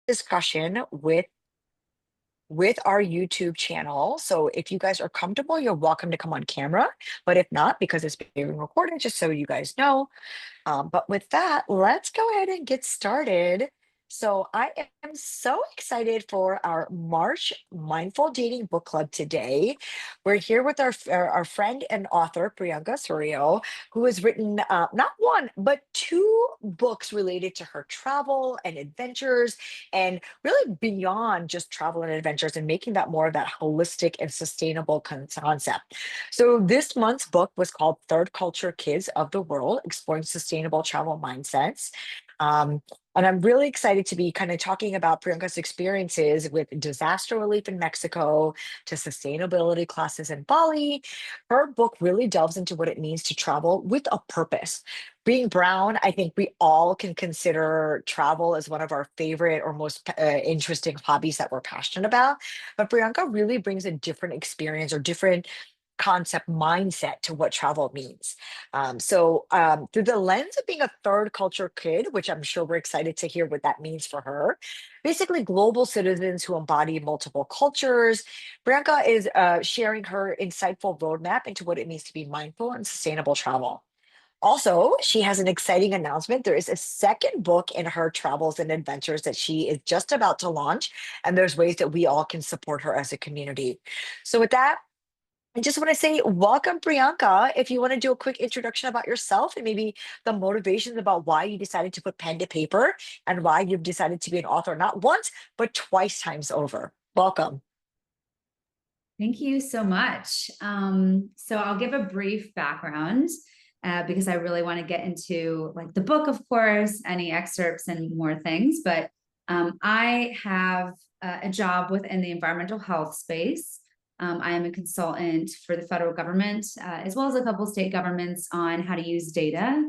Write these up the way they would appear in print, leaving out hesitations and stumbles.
discussion with our YouTube channel. So if you guys are comfortable, you're welcome to come on camera. But if not, because it's being recorded, just so you guys know, but with that, let's go ahead and get started. So I am so excited for our March Mindful Dating Book Club today. We're here with our friend and author, Priyanka Suryo, who has written not one, but two books related to her travel and adventures, and really beyond just travel and adventures, and making that more of that holistic and sustainable concept. So this month's book was called Third Culture Kids of the World, Exploring Sustainable Travel Mindsets. Um, and I'm really excited to be kind of talking about Priyanka's experiences with disaster relief in Mexico to sustainability classes in Bali. Her book really delves into what it means to travel with a purpose. Being brown, I think we all can consider travel as one of our favorite or most interesting hobbies that we're passionate about. But Priyanka really brings a different experience or different concept mindset to what travel means. Through the lens of being a third culture kid, which I'm sure we're excited to hear what that means for her, basically global citizens who embody multiple cultures, Priyanka is sharing her insightful roadmap into what it means to be mindful and sustainable travel. Also, she has an exciting announcement. There is a second book in her travels and adventures that she is just about to launch, and there's ways that we all can support her as a community. So, with that, I just want to say welcome, Priyanka. If you want to do a quick introduction about yourself and maybe the motivations about why you decided to put pen to paper and why you've decided to be an author, not once, but twice times over. Welcome. Thank you so much. So I'll give a brief background because I really want to get into like the book, of course, any excerpts and more things. But I have a job within the environmental health space. I am a consultant for the federal government, as well as a couple state governments on how to use data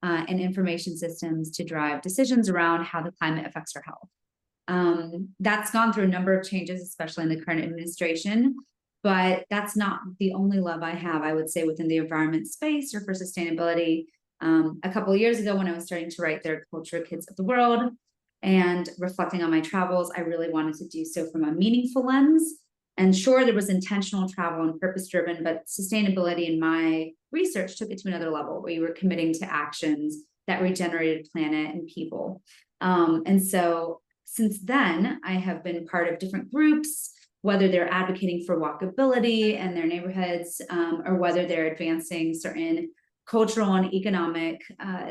and information systems to drive decisions around how the climate affects our health. That's gone through a number of changes, especially in the current administration. But that's not the only love I have, I would say, within the environment space or for sustainability. A couple of years ago, when I was starting to write Third Culture Kids of the World and reflecting on my travels, I really wanted to do so from a meaningful lens. And sure, there was intentional travel and purpose driven, but sustainability in my research took it to another level where you were committing to actions that regenerated planet and people. And so since then, I have been part of different groups, whether they're advocating for walkability in their neighborhoods, or whether they're advancing certain cultural and economic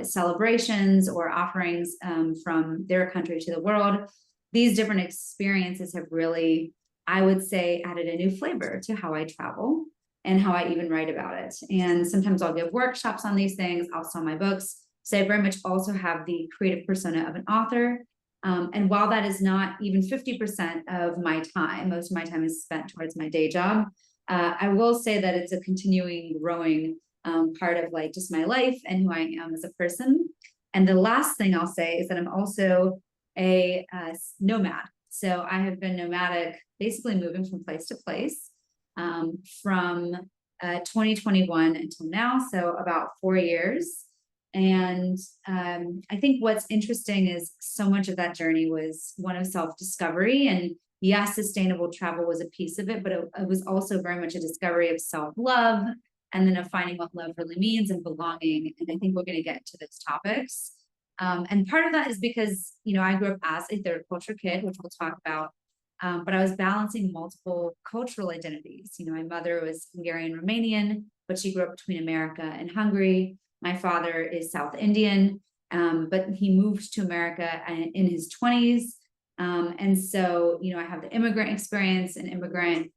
celebrations or offerings from their country to the world. These different experiences have really, I would say, added a new flavor to how I travel and how I even write about it. And sometimes I'll give workshops on these things. I'll sell my books. So I very much also have the creative persona of an author. And while that is not even 50% of my time, most of my time is spent towards my day job. I will say that it's a continuing, growing part of like just my life and who I am as a person. And the last thing I'll say is that I'm also a nomad. So I have been nomadic, basically moving from place to place from 2021 until now. So about 4 years. And I think what's interesting is so much of that journey was one of self-discovery. And yes, sustainable travel was a piece of it, but it was also very much a discovery of self-love and then of finding what love really means and belonging. And I think we're going to get to those topics. And part of that is because, I grew up as a third culture kid, which we'll talk about. But I was balancing multiple cultural identities. My mother was Hungarian Romanian, but she grew up between America and Hungary. My father is South Indian, but he moved to America in his 20s. And so, I have the immigrant experience and immigrant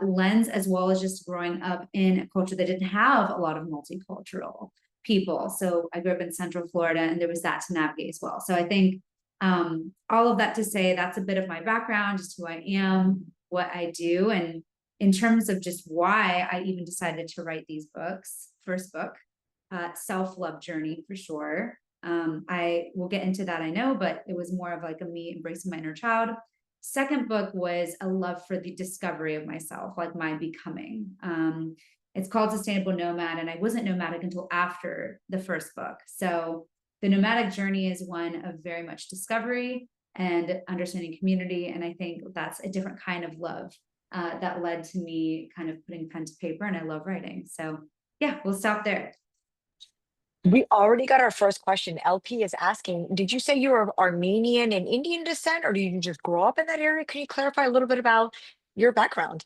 lens, as well as just growing up in a culture that didn't have a lot of multicultural people. So I grew up in Central Florida, and there was that to navigate as well. So I think all of that to say that's a bit of my background, just who I am, what I do. And in terms of just why I even decided to write these books, first book, self-love journey for sure. I will get into that, I know, but it was more of like a me embracing my inner child. Second book was a love for the discovery of myself, like my becoming. It's called Sustainable Nomad, and I wasn't nomadic until after the first book. So the nomadic journey is one of very much discovery and understanding community. And I think that's a different kind of love that led to me kind of putting pen to paper. And I love writing. So yeah, we'll stop there. We already got our first question. LP is asking, did you say you were of Armenian and Indian descent, or did you just grow up in that area? Can you clarify a little bit about your background?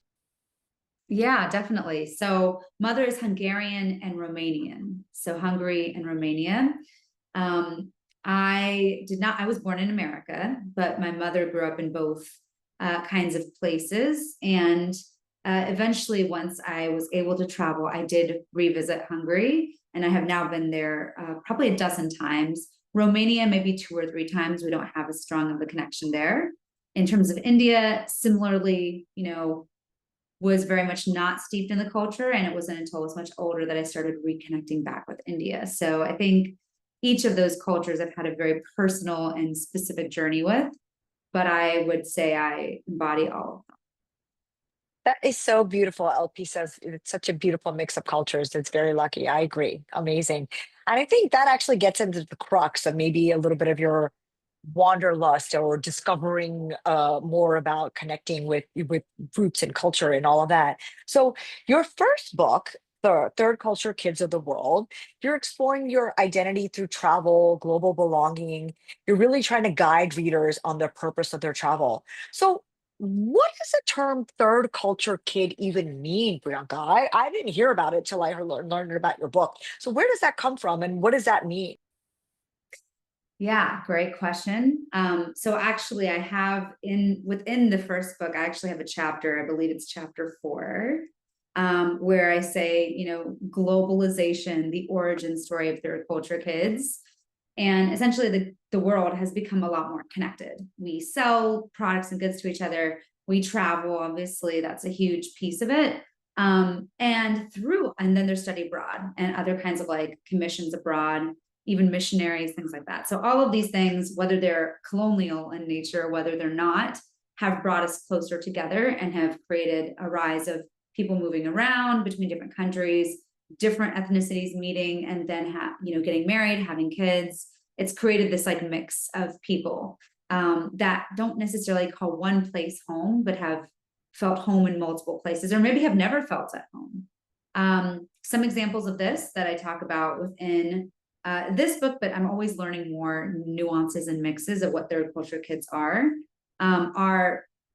Yeah, definitely. So mother is Hungarian and Romanian. So Hungary and Romania. Um, I was born in America, but my mother grew up in both kinds of places. And eventually, once I was able to travel, I did revisit Hungary. And I have now been there probably a dozen times. Romania, maybe two or three times. We don't have as strong of a connection there. In terms of India, similarly, was very much not steeped in the culture. And it wasn't until I was much older that I started reconnecting back with India. So I think each of those cultures I've had a very personal and specific journey with, but I would say I embody all of them. That is so beautiful. LP says it's such a beautiful mix of cultures. It's very lucky. I agree. Amazing. And I think that actually gets into the crux of maybe a little bit of your wanderlust or discovering more about connecting with roots and culture and all of that. So your first book, the Third Culture Kids of the World, you're exploring your identity through travel, global belonging. You're really trying to guide readers on the purpose of their travel. So what does the term third culture kid even mean, Priyanka? I didn't hear about it till I learned about your book. So where does that come from and what does that mean? Yeah, great question. So actually I have within the first book, I actually have a chapter, I believe it's chapter 4, where I say, globalization, the origin story of third culture kids. And essentially the world has become a lot more connected. We sell products and goods to each other. We travel, obviously, that's a huge piece of it. And then there's study abroad and other kinds of like commissions abroad, even missionaries, things like that. So all of these things, whether they're colonial in nature, whether they're not, have brought us closer together and have created a rise of people moving around between different countries, different ethnicities meeting, and then getting married, having kids. It's created this like mix of people that don't necessarily call one place home, but have felt home in multiple places, or maybe have never felt at home. Some examples of this that I talk about within this book, but I'm always learning more nuances and mixes of what third culture kids are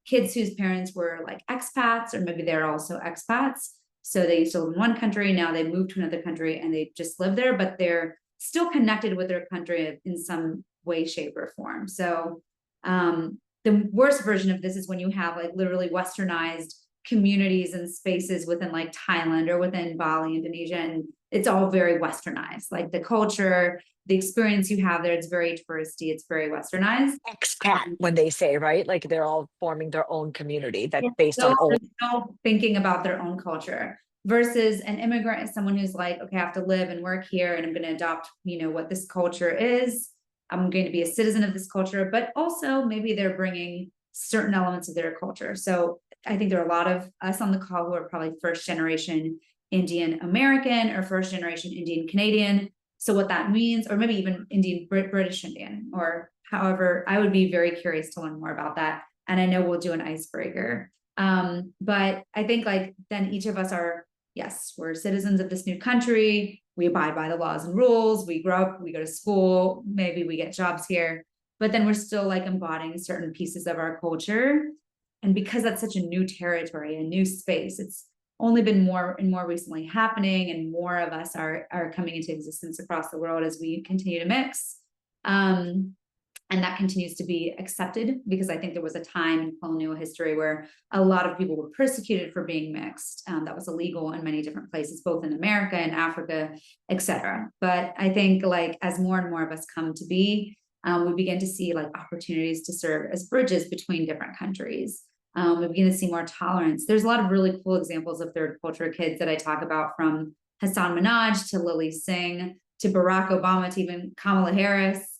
kids whose parents were like expats, or maybe they're also expats. So they used to live in one country, now they moved to another country and they just live there, but they're still connected with their country in some way, shape, or form. So the worst version of this is when you have like literally westernized communities and spaces within like Thailand or within Bali, Indonesia, and it's all very westernized. Like the culture, the experience you have there, it's very touristy, it's very westernized. Expat, when they say, right? Like they're all forming their own community that's based on Still, old. they're still thinking about their own culture versus an immigrant is someone who's like, okay, I have to live and work here and I'm going to adopt, what this culture is. I'm going to be a citizen of this culture, but also maybe they're bringing certain elements of their culture. So I think there are a lot of us on the call who are probably first generation Indian American or first generation Indian Canadian. So what that means, or maybe even Indian British Indian, or however, I would be very curious to learn more about that. And I know we'll do an icebreaker. But I think like then each of us are, yes, we're citizens of this new country. We abide by the laws and rules. We grow up, we go to school, maybe we get jobs here, but then we're still like embodying certain pieces of our culture. And because that's such a new territory, a new space, it's only been more and more recently happening, and more of us are coming into existence across the world as we continue to mix. And that continues to be accepted, because I think there was a time in colonial history where a lot of people were persecuted for being mixed. That was illegal in many different places, both in America and Africa, etc. But I think like as more and more of us come to be, we begin to see like opportunities to serve as bridges between different countries. We begin to see more tolerance. There's a lot of really cool examples of third culture kids that I talk about, from Hassan Minaj to Lily Singh to Barack Obama to even Kamala Harris,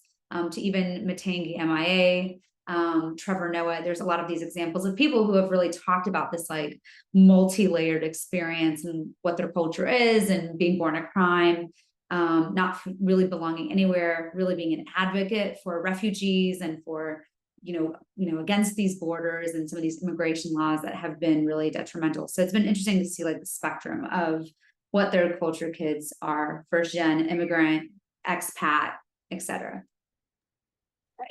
to even Matangi MIA, Trevor Noah. There's a lot of these examples of people who have really talked about this like multi-layered experience and what their culture is, and being born a crime, not really belonging anywhere, really being an advocate for refugees and for against these borders and some of these immigration laws that have been really detrimental. So it's been interesting to see like the spectrum of what third culture kids are: first gen, immigrant, expat, etc.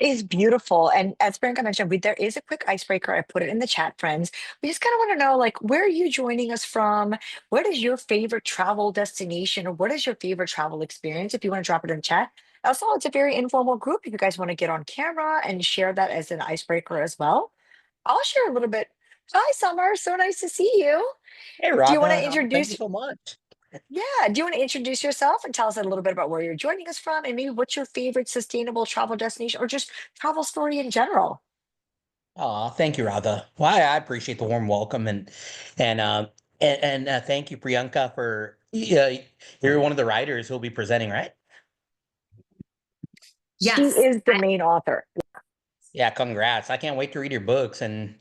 Is beautiful. And as Priyanka mentioned, there is a quick icebreaker. I put it in the chat, friends. We just kind of want to know, like, where are you joining us from? What is your favorite travel destination, or what is your favorite travel experience? If you want to drop it in chat. Also, it's a very informal group. If you guys want to get on camera and share that as an icebreaker as well, I'll share a little bit. Hi, Summer. So nice to see you. Hey, Do you want to Radha. Thank you introduce? so much. Yeah. Do you want to introduce yourself and tell us a little bit about where you're joining us from, and maybe what's your favorite sustainable travel destination, or just travel story in general? Thank you, Radha. Well, I appreciate the warm welcome and thank you, Priyanka, for you're one of the writers who'll be presenting, right? She Yes. is the main author. Yeah, congrats. I can't wait to read your books and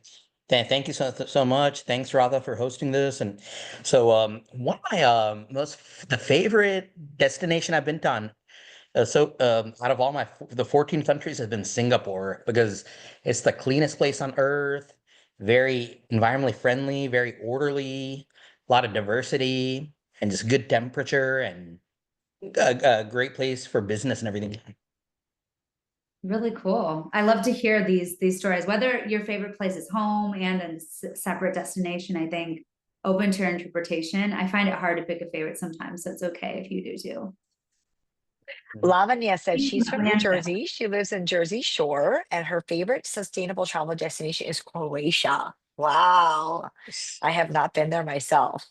thank you so much. Thanks, Radha, for hosting this. And so one of my the favorite destination I've been to on out of all the 14 countries has been Singapore because it's the cleanest place on earth, very environmentally friendly, very orderly, a lot of diversity, and just good temperature and a great place for business and everything. Really cool. I love to hear these stories, whether your favorite place is home and a separate destination. I think open to your interpretation. I find it hard to pick a favorite sometimes, so it's okay if you do too. Lavanya said she's from New Amanda. Jersey. She lives in Jersey Shore, and her favorite sustainable travel destination is Croatia. Wow. I have not been there myself.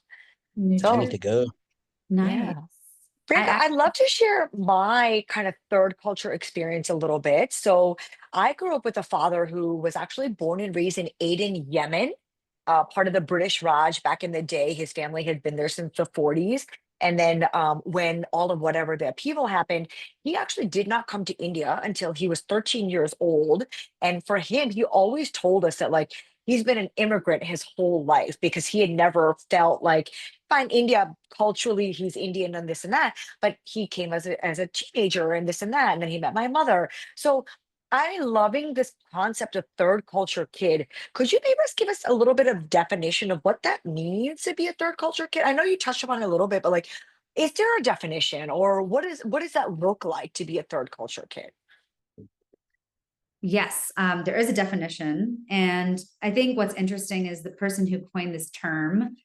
New I need So, Jersey. to go. Nice. yeah. I Priyanka, I'd actually, love to share my kind of third culture experience a little bit. So, I grew up with a father who was actually born and raised in Aden, Yemen, part of the British Raj back in the day. His family had been there since the 40s. And then when all of whatever the upheaval happened, he actually did not come to India until he was 13 years old. And for him, he always told us that, like, he's been an immigrant his whole life because he had never felt like, fine, India, culturally, he's Indian and this and that, but he came as a teenager and this and that. And then he met my mother. So I loving this concept of third culture kid. Could you maybe just give us a little bit of definition of what that means to be a third culture kid? I know you touched upon it a little bit, but like, is there a definition, or what does that look like to be a third culture kid? yes, there is a definition. And I think what's interesting is the person who coined this term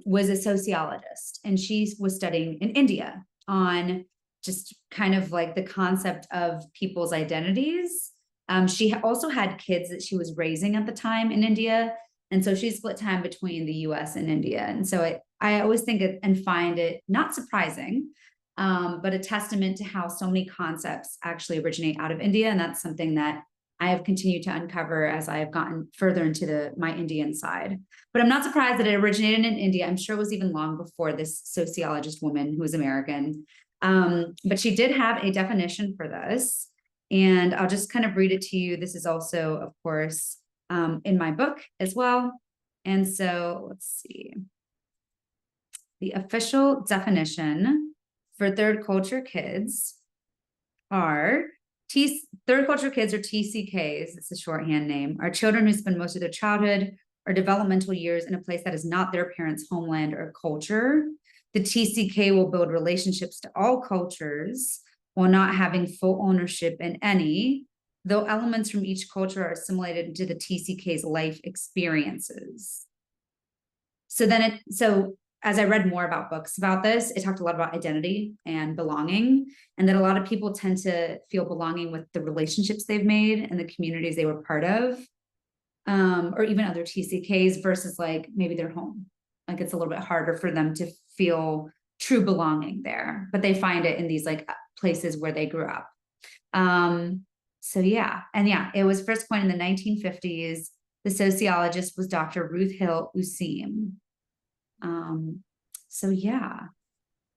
was a sociologist, and she was studying in India on just kind of like the concept of people's identities. She also had kids that she was raising at the time in India. And so she split time between the US and India. And so I always think it and find it not surprising, but a testament to how so many concepts actually originate out of India. And that's something that I have continued to uncover as I have gotten further into my Indian side. But I'm not surprised that it originated in India. I'm sure it was even long before this sociologist woman who was American. But she did have a definition for this. And I'll just kind of read it to you. This is also, of course, in my book as well. And so let's see. The official definition for third culture kids are third culture kids, or TCKs, it's a shorthand name, are children who spend most of their childhood or developmental years in a place that is not their parents' homeland or culture. The TCK will build relationships to all cultures while not having full ownership in any, though elements from each culture are assimilated into the TCK's life experiences. So as I read more about books about this, it talked a lot about identity and belonging, and that a lot of people tend to feel belonging with the relationships they've made and the communities they were part of, or even other TCKs versus like maybe their home. Like it's a little bit harder for them to feel true belonging there, but they find it in these like places where they grew up. So yeah, and yeah, it was first coined in the 1950s. The sociologist was Dr. Ruth Hill Useem. So yeah.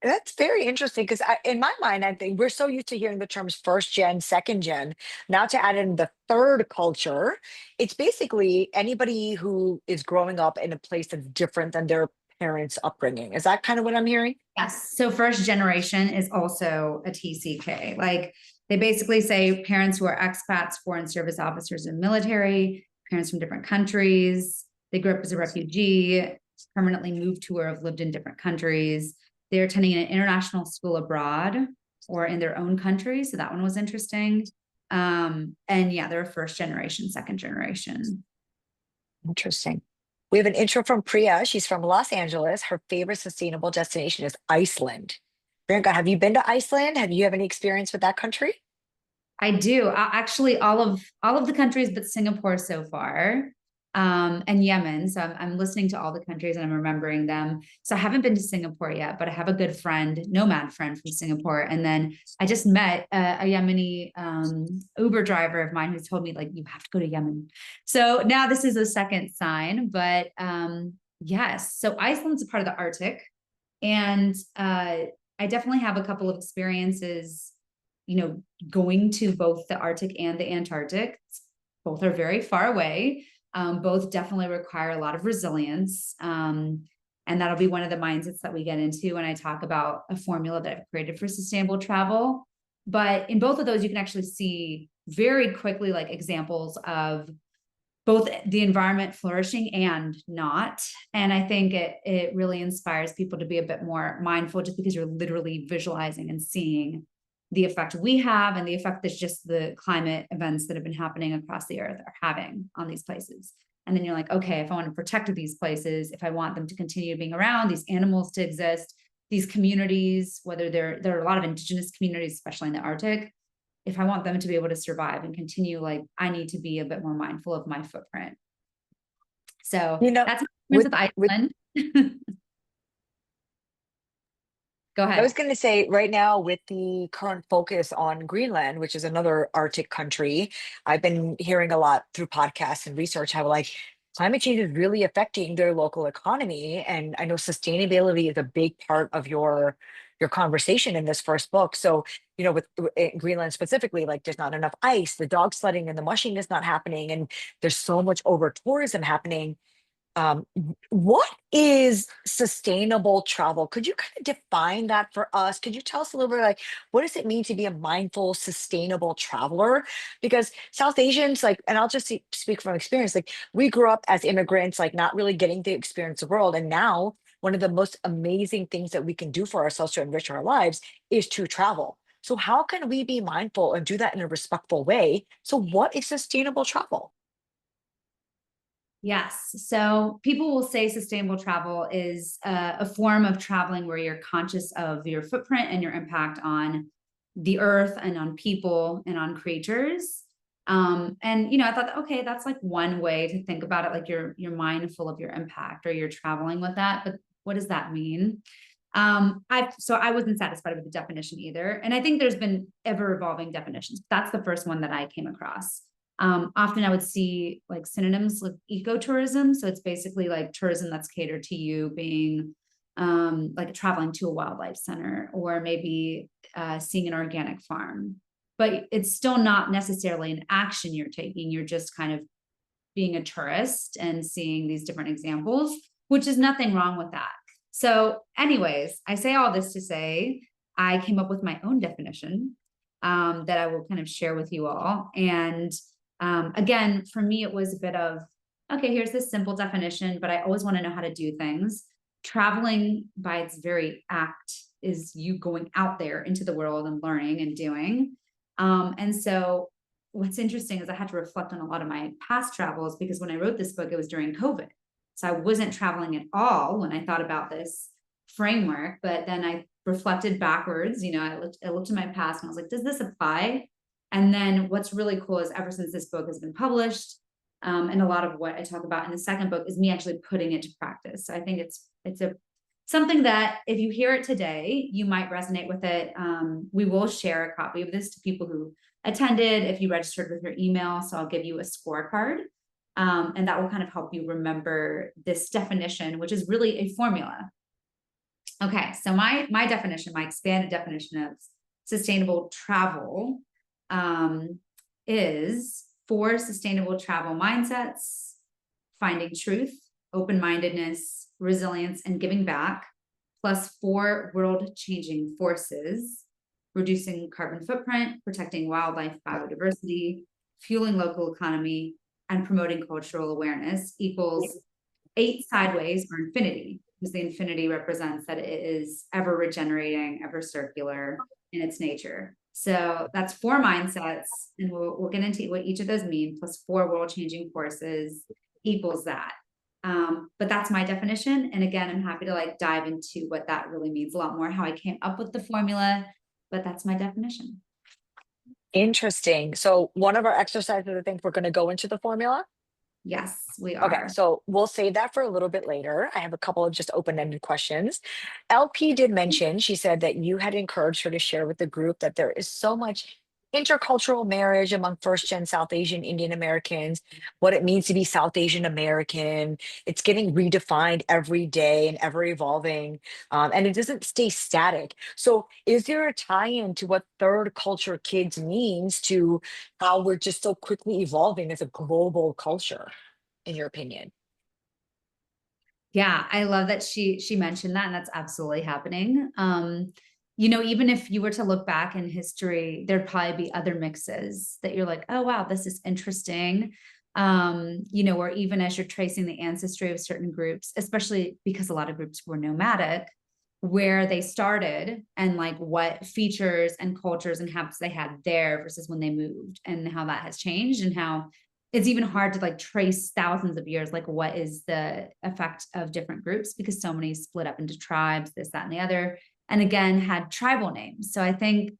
That's very interesting because in my mind, I think we're so used to hearing the terms first gen, second gen. Now to add in the third culture, it's basically anybody who is growing up in a place that's different than their parents' upbringing. Is that kind of what I'm hearing? Yes. So first generation is also a TCK. Like They basically say parents who are expats, foreign service officers and military, parents from different countries. They grew up as a refugee, permanently moved to or have lived in different countries. They're attending an international school abroad or in their own country. So that one was interesting. And yeah, they're first generation, second generation. Interesting. We have an intro from Priya. She's from Los Angeles. Her favorite sustainable destination is Iceland. Bianca, have you been to Iceland? Have you have any experience with that country? I do. Actually, all of the countries but Singapore so far, and Yemen. So I'm listening to all the countries and I'm remembering them. So I haven't been to Singapore yet, but I have a good friend, nomad friend from Singapore. And then I just met a Yemeni Uber driver of mine who's told me like you have to go to Yemen. So now this is a second sign. But yes, so Iceland's a part of the Arctic, and I definitely have a couple of experiences, going to both the Arctic and the Antarctic. Both are very far away. Both definitely require a lot of resilience. And that'll be one of the mindsets that we get into when I talk about a formula that I've created for sustainable travel. But in both of those, you can actually see very quickly like examples of both the environment flourishing and not. And I think it really inspires people to be a bit more mindful, just because you're literally visualizing and seeing the effect we have and the effect that just the climate events that have been happening across the earth are having on these places. And then you're like, okay, if I want to protect these places, if I want them to continue being around, these animals to exist, these communities, whether there are a lot of indigenous communities, especially in the Arctic, if I want them to be able to survive and continue, like I need to be a bit more mindful of my footprint. So that's my experience with Iceland. Go I was ahead. going to say right now, with the current focus on Greenland, which is another Arctic country, I've been hearing a lot through podcasts and research how like climate change is really affecting their local economy. And I know sustainability is a big part of your conversation in this first book. So, with Greenland specifically, like there's not enough ice, the dog sledding and the mushing is not happening, and there's so much over tourism happening. um, what is sustainable travel? Could you kind of define that for us? Could you tell us a little bit like what does it mean to be a mindful, sustainable traveler? Because South Asians, like, and I'll just speak from experience, like we grew up as immigrants, like not really getting to experience the world. And now one of the most amazing things that we can do for ourselves to enrich our lives is to travel. So how can we be mindful and do that in a respectful way? So what is sustainable travel? Yes. So people will say sustainable travel is a form of traveling where you're conscious of your footprint and your impact on the earth and on people and on creatures. And I thought, okay, that's like one way to think about it. Like you're mindful of your impact or you're traveling with that. But what does that mean? I wasn't satisfied with the definition either. And I think there's been ever evolving definitions. That's the first one that I came across. Often I would see like synonyms like ecotourism. So it's basically like tourism that's catered to you being like traveling to a wildlife center or maybe seeing an organic farm. But it's still not necessarily an action you're taking. You're just kind of being a tourist and seeing these different examples, which is nothing wrong with that. So, anyways, I say all this to say I came up with my own definition that I will kind of share with you all. And again, for me, it was a bit of, okay, here's this simple definition, but I always want to know how to do things. Traveling by its very act is you going out there into the world and learning and doing. And so what's interesting is I had to reflect on a lot of my past travels because when I wrote this book, it was during COVID. So I wasn't traveling at all when I thought about this framework, but then I reflected backwards, I looked at my past and I was like, does this apply? And then what's really cool is ever since this book has been published, and a lot of what I talk about in the second book is me actually putting it to practice. So I think it's something that if you hear it today, you might resonate with it. We will share a copy of this to people who attended if you registered with your email. So I'll give you a scorecard. And that will kind of help you remember this definition, which is really a formula. Okay, so my definition, my expanded definition of sustainable travel is 4 sustainable travel mindsets: finding truth, open-mindedness, resilience, and giving back, plus 4 world-changing forces: reducing carbon footprint, protecting wildlife biodiversity, fueling local economy, and promoting cultural awareness equals 8 sideways or infinity, because the infinity represents that it is ever regenerating, ever circular in its nature. So that's 4 mindsets, and we'll get into what each of those mean, plus 4 world-changing forces equals that. But that's my definition. And again, I'm happy to like dive into what that really means a lot more, how I came up with the formula, but that's my definition. Interesting. So one of our exercises, I think we're going to go into the formula. Yes, we Okay, are. so we'll save that for a little bit later. I have a couple of just open-ended questions. LP did mention, she said that you had encouraged her to share with the group that there is so much intercultural marriage among first-gen South Asian Indian Americans, what it means to be South Asian American. It's getting redefined every day and ever evolving, and it doesn't stay static. So is there a tie-in to what third culture kids means to how we're just so quickly evolving as a global culture? In your opinion? Yeah, I love that she mentioned that, and that's absolutely happening. You know, even if you were to look back in history, there'd probably be other mixes that you're like, oh wow, this is interesting. You know, or even as you're tracing the ancestry of certain groups, especially because a lot of groups were nomadic, where they started and like what features and cultures and habits they had there versus when they moved, and how that has changed, and how it's even hard to like trace thousands of years, like what is the effect of different groups, because so many split up into tribes, this, that, and the other, and again had tribal names. So I think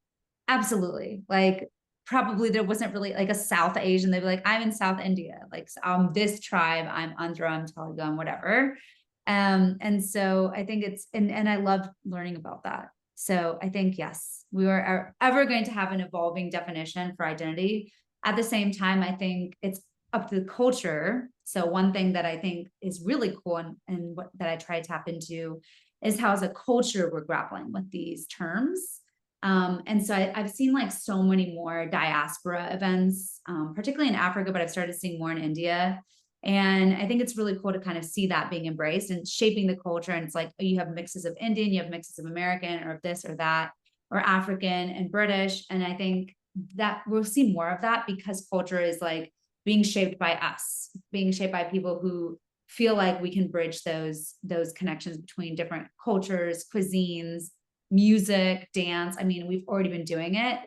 absolutely, like probably there wasn't really like a South Asian, they'd be like, I'm in South India, like this tribe, I'm Andhra, I'm Telugu, I'm whatever. And so I think it's, and I love learning about that. So I think, yes, we are ever going to have an evolving definition for identity. At the same time, I think it's up to the culture. So one thing that I think is really cool, and what that I try to tap into, is how as a culture we're grappling with these terms. And so I've seen like so many more diaspora events, particularly in Africa, but I've started seeing more in India. And I think it's really cool to kind of see that being embraced and shaping the culture. And it's like, oh, you have mixes of Indian, you have mixes of American, or of this or that, or African and British. And I think that we'll see more of that, because culture is like being shaped by us, being shaped by people who feel like we can bridge those connections between different cultures, cuisines, music, dance. I mean, we've already been doing it.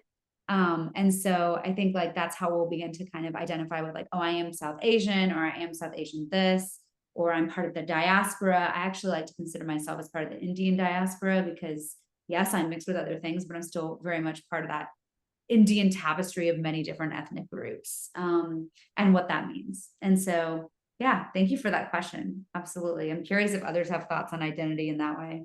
And so I think like that's how we'll begin to kind of identify with like, oh, I am South Asian, or I am South Asian this, or I'm part of the diaspora. I actually like to consider myself as part of the Indian diaspora, because yes, I'm mixed with other things, but I'm still very much part of that Indian tapestry of many different ethnic groups, and what that means. And so, yeah, thank you for that question. Absolutely. I'm curious if others have thoughts on identity in that way.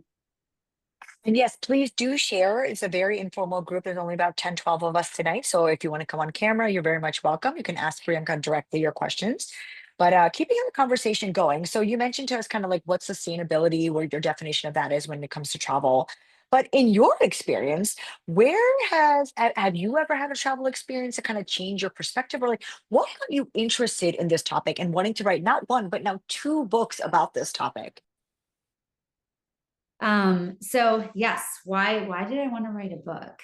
And yes, please do share. It's a very informal group. There's only about 10, 12 of us tonight. So if you want to come on camera, you're very much welcome. You can ask Priyanka directly your questions. But keeping the conversation going. So you mentioned to us kind of like what sustainability, what your definition of that is when it comes to travel. But in your experience, have you ever had a travel experience that kind of change your perspective, or like what got you interested in this topic and wanting to write not one, but now 2 books about this topic? So yes, why did I want to write a book?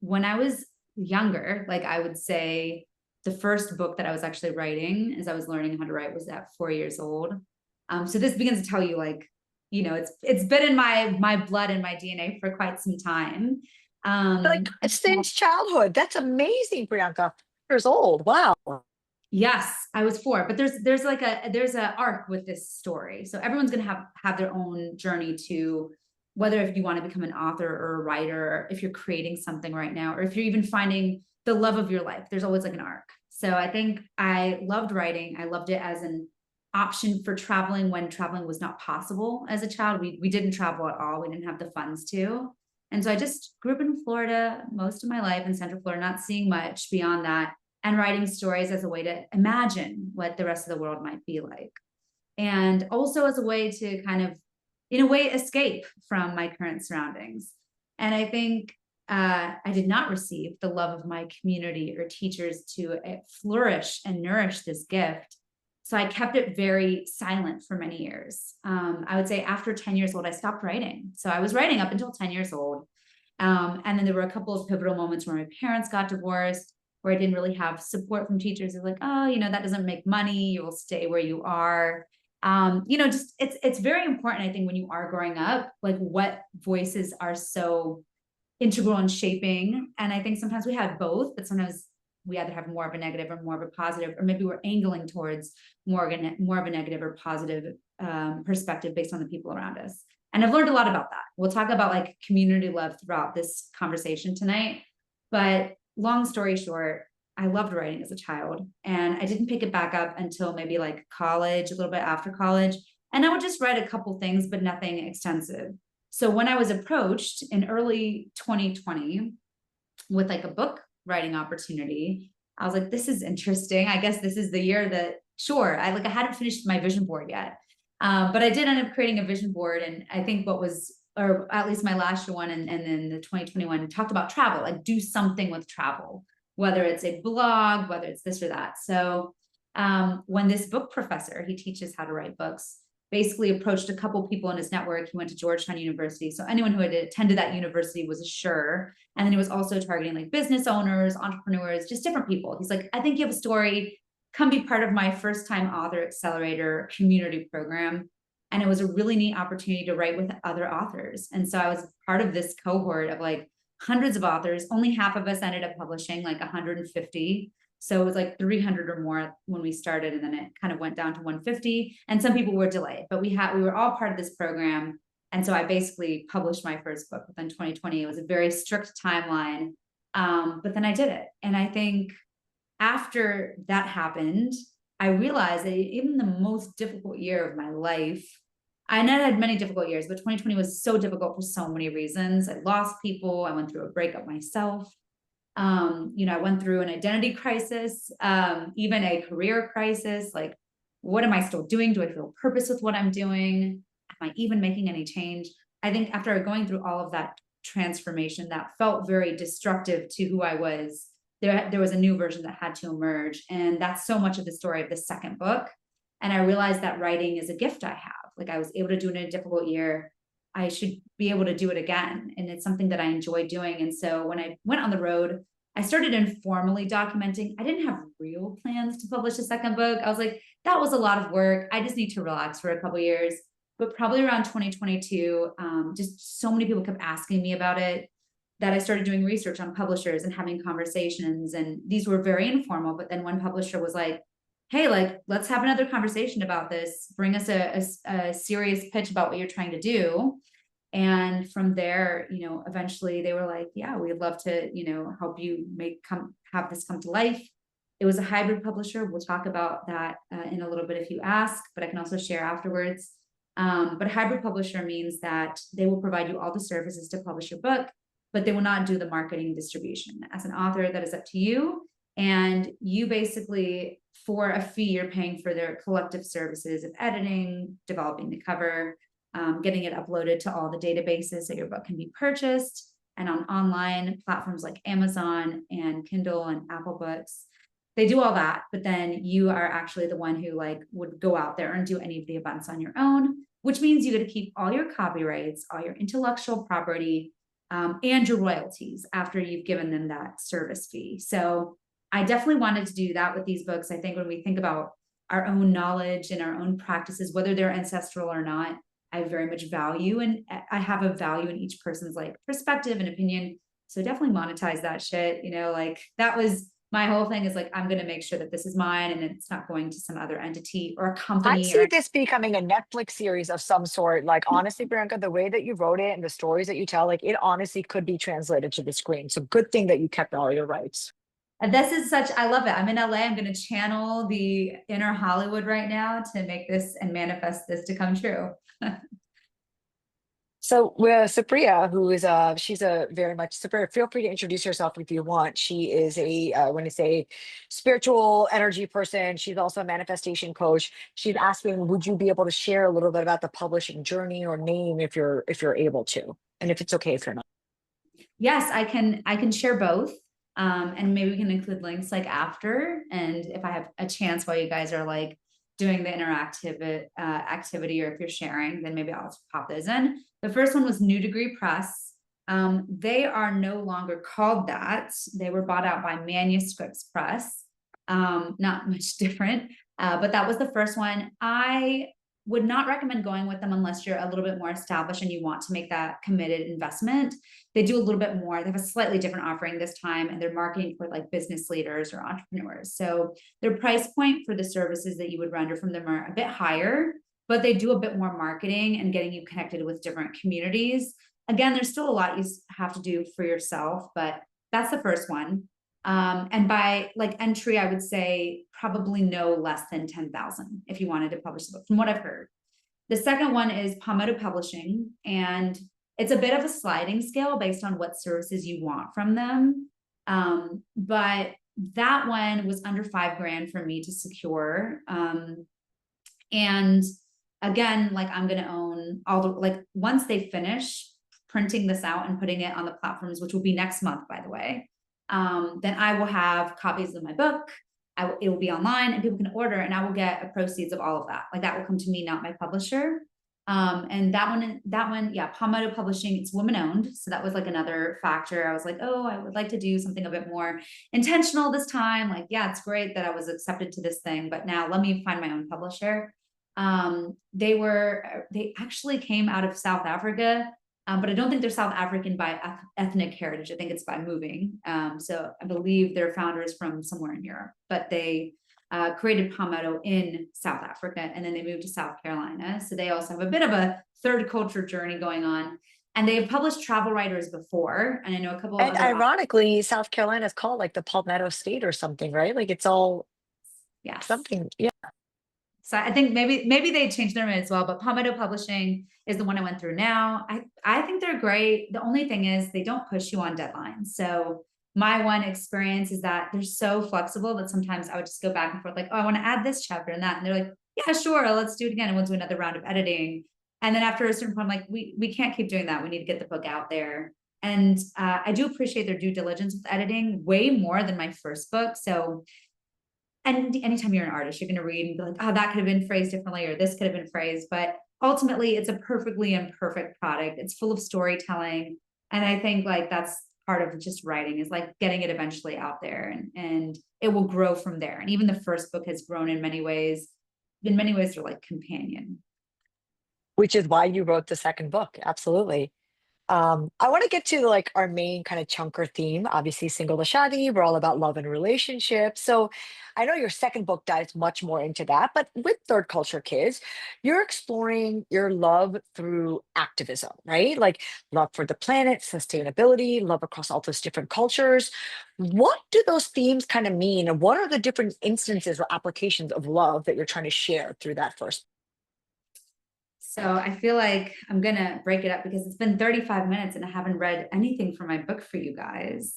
When I was younger, like I would say the first book that I was actually writing as I was learning how to write was at 4 years old. So this begins to tell you like, you know, it's been in my blood and my DNA for quite some time. Like since childhood. That's amazing, Priyanka. 4 years old. Wow. Yes, I was 4, but there's like there's a arc with this story. So everyone's gonna have their own journey to, whether if you want to become an author or a writer, or if you're creating something right now, or if you're even finding the love of your life, there's always like an arc. So I think I loved writing. I loved it as an option for traveling when traveling was not possible as a child. We didn't travel at all. We didn't have the funds to. And so I just grew up in Florida most of my life, in Central Florida, not seeing much beyond that, and writing stories as a way to imagine what the rest of the world might be like. And also as a way to kind of, in a way, escape from my current surroundings. And I think I did not receive the love of my community or teachers to flourish and nourish this gift. So I kept it very silent for many years. I would say after 10 years old, I stopped writing. So I was writing up until 10 years old. And then there were a couple of pivotal moments where my parents got divorced, where I didn't really have support from teachers. They're like, oh, you know, that doesn't make money. You will stay where you are. You know, just it's very important, I think, when you are growing up, like what voices are so integral in shaping. And I think sometimes we have both, but sometimes we either have more of a negative or more of a positive, or maybe we're angling towards more of a negative or positive perspective based on the people around us. And I've learned a lot about that. We'll talk about like community love throughout this conversation tonight. But long story short, I loved writing as a child, and I didn't pick it back up until maybe like college, a little bit after college. And I would just write a couple things, but nothing extensive. So when I was approached in early 2020 with like a book writing opportunity, I was like, this is interesting. I guess this is the year that, sure, I hadn't finished my vision board yet. But I did end up creating a vision board. And I think what was, or at least my last one, and then the 2021 talked about travel, like do something with travel, whether it's a blog, whether it's this or that. So when this book professor, he teaches how to write books, basically approached a couple people in his network. He went to Georgetown University. So anyone who had attended that university was a sure. And then he was also targeting like business owners, entrepreneurs, just different people. He's like, I think you have a story. Come be part of my first time author accelerator community program. And it was a really neat opportunity to write with other authors. And so I was part of this cohort of like hundreds of authors. Only half of us ended up publishing, like 150. So it was like 300 or more when we started, and then it kind of went down to 150. And some people were delayed, but we were all part of this program. And so I basically published my first book within 2020. It was a very strict timeline, but then I did it. And I think after that happened, I realized that even the most difficult year of my life, I know I had many difficult years, but 2020 was so difficult for so many reasons. I lost people. I went through a breakup myself. You know, I went through an identity crisis, even a career crisis. Like, what am I still doing? Do I feel purpose with what I'm doing? Am I even making any change? I think after going through all of that transformation that felt very destructive to who I was, there was a new version that had to emerge. And that's so much of the story of the second book. And I realized that writing is a gift I have. Like, I was able to do it in a difficult year. I should be able to do it again. And it's something that I enjoy doing. And so when I went on the road, I started informally documenting. I didn't have real plans to publish a second book. I was like, that was a lot of work. I just need to relax for a couple of years. But probably around 2022, just so many people kept asking me about it, that I started doing research on publishers and having conversations. And these were very informal. But then one publisher was like, hey, like, let's have another conversation about this. Bring us a serious pitch about what you're trying to do. And from there, you know, eventually they were like, yeah, we'd love to, you know, help you have this come to life. It was a hybrid publisher. We'll talk about that in a little bit if you ask, but I can also share afterwards. But hybrid publisher means that they will provide you all the services to publish your book, but they will not do the marketing distribution. As an author, that is up to you. And you basically, for a fee, you're paying for their collective services of editing, developing the cover, getting it uploaded to all the databases so your book can be purchased, and on online platforms like Amazon and Kindle and Apple Books. They do all that, but then you are actually the one who like would go out there and do any of the events on your own, which means you get to keep all your copyrights, all your intellectual property, and your royalties after you've given them that service fee. So I definitely wanted to do that with these books. I think when we think about our own knowledge and our own practices, whether they're ancestral or not, I very much value, and I have a value in each person's like perspective and opinion. So definitely monetize that shit. You know, like that was my whole thing, is like, I'm going to make sure that this is mine and it's not going to some other entity or a I company. see this becoming a Netflix series of some sort. Like, honestly, Bianca, the way that you wrote it and the stories that you tell, like, it honestly could be translated to the screen. So good thing that you kept all your rights. And this is such, I love it. I'm in LA. I'm going to channel the inner Hollywood right now to make this and manifest this to come true. So with Supriya, who is she's a very much Supriya, feel free to introduce yourself if you want. She is a when I say spiritual energy person, she's also a manifestation coach. She's asking, would you be able to share a little bit about the publishing journey or name if you're able to, and if it's okay if you're not. Yes, I can share both. And maybe we can include links like after. And if I have a chance while you guys are like doing the interactive activity, or if you're sharing, then maybe I'll pop those in. The first one was New Degree Press. They are no longer called that. They were bought out by Manuscripts Press. Not much different, but that was the first one. I would not recommend going with them unless you're a little bit more established and you want to make that committed investment. They do a little bit more. They have a slightly different offering this time, and they're marketing for like business leaders or entrepreneurs. So their price point for the services that you would render from them are a bit higher, but they do a bit more marketing and getting you connected with different communities. Again, there's still a lot you have to do for yourself, but that's the first one. And by like entry, I would say probably no less than 10,000 if you wanted to publish the book, from what I've heard. The second one is Palmetto Publishing, and it's a bit of a sliding scale based on what services you want from them. But that one was under $5,000 for me to secure. And again, like I'm going to own all the, like once they finish printing this out and putting it on the platforms, which will be next month, by the way, then I will have copies of my book. It will be online and people can order, and I will get a proceeds of all of that. Like that will come to me, not my publisher. And that one, yeah, Palmetto Publishing, it's woman owned. So that was like another factor. I was like, oh, I would like to do something a bit more intentional this time. Like, yeah, it's great that I was accepted to this thing, but now let me find my own publisher. They actually came out of South Africa. But I don't think they're South African by ethnic heritage. I think it's by moving. So I believe their founder is from somewhere in Europe, but they created Palmetto in South Africa, and then they moved to South Carolina. So they also have a bit of a third culture journey going on. And they have published travel writers before. And I know a couple of And other ironically, South Carolina is called like the Palmetto State or something, right? Like it's all yes. something. Yeah. So I think maybe they changed their name as well, but Palmetto Publishing is the one I went through now. I think they're great. The only thing is they don't push you on deadlines. So my one experience is that they're so flexible that sometimes I would just go back and forth, like, oh, I want to add this chapter and that. And they're like, yeah, sure, let's do it again. And we'll do another round of editing. And then after a certain point, I'm like, we can't keep doing that. We need to get the book out there. And I do appreciate their due diligence with editing way more than my first book. So and anytime you're an artist, you're going to read and be like, oh, that could have been phrased differently, or this could have been phrased. But ultimately, it's a perfectly imperfect product. It's full of storytelling. And I think like that's part of just writing, is like getting it eventually out there, and it will grow from there. And even the first book has grown in many ways. In many ways, they're like companion. Which is why you wrote the second book. Absolutely. I want to get to like our main kind of chunker theme. Obviously, Single to Shadi, we're all about love and relationships. So I know your second book dives much more into that, but with third culture kids, you're exploring your love through activism, right? Like love for the planet, sustainability, love across all those different cultures. What do those themes kind of mean? And what are the different instances or applications of love that you're trying to share through that first? So I feel like I'm going to break it up because it's been 35 minutes and I haven't read anything from my book for you guys.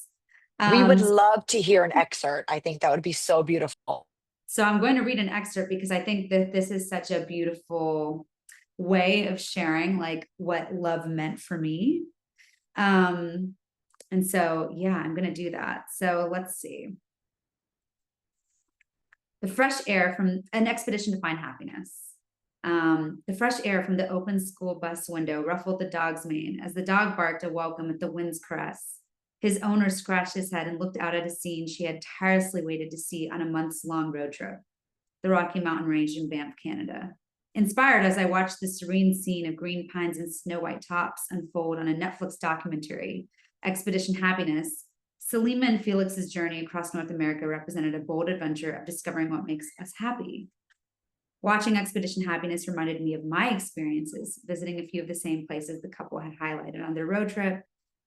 We would Um, love to hear an excerpt. I think that would be so beautiful. So I'm going to read an excerpt because I think that this is such a beautiful way of sharing like what love meant for me. And so, yeah, I'm going to do that. So let's see. The fresh air from an expedition to find happiness. The fresh air from the open school bus window ruffled the dog's mane as the dog barked a welcome at the wind's caress. His owner scratched his head and looked out at a scene she had tirelessly waited to see on a months-long road trip, the Rocky Mountain Range in Banff, Canada. Inspired as I watched the serene scene of green pines and snow-white tops unfold on a Netflix documentary, Expedition Happiness, Selima and Felix's journey across North America represented a bold adventure of discovering what makes us happy. Watching Expedition Happiness reminded me of my experiences, visiting a few of the same places the couple had highlighted on their road trip.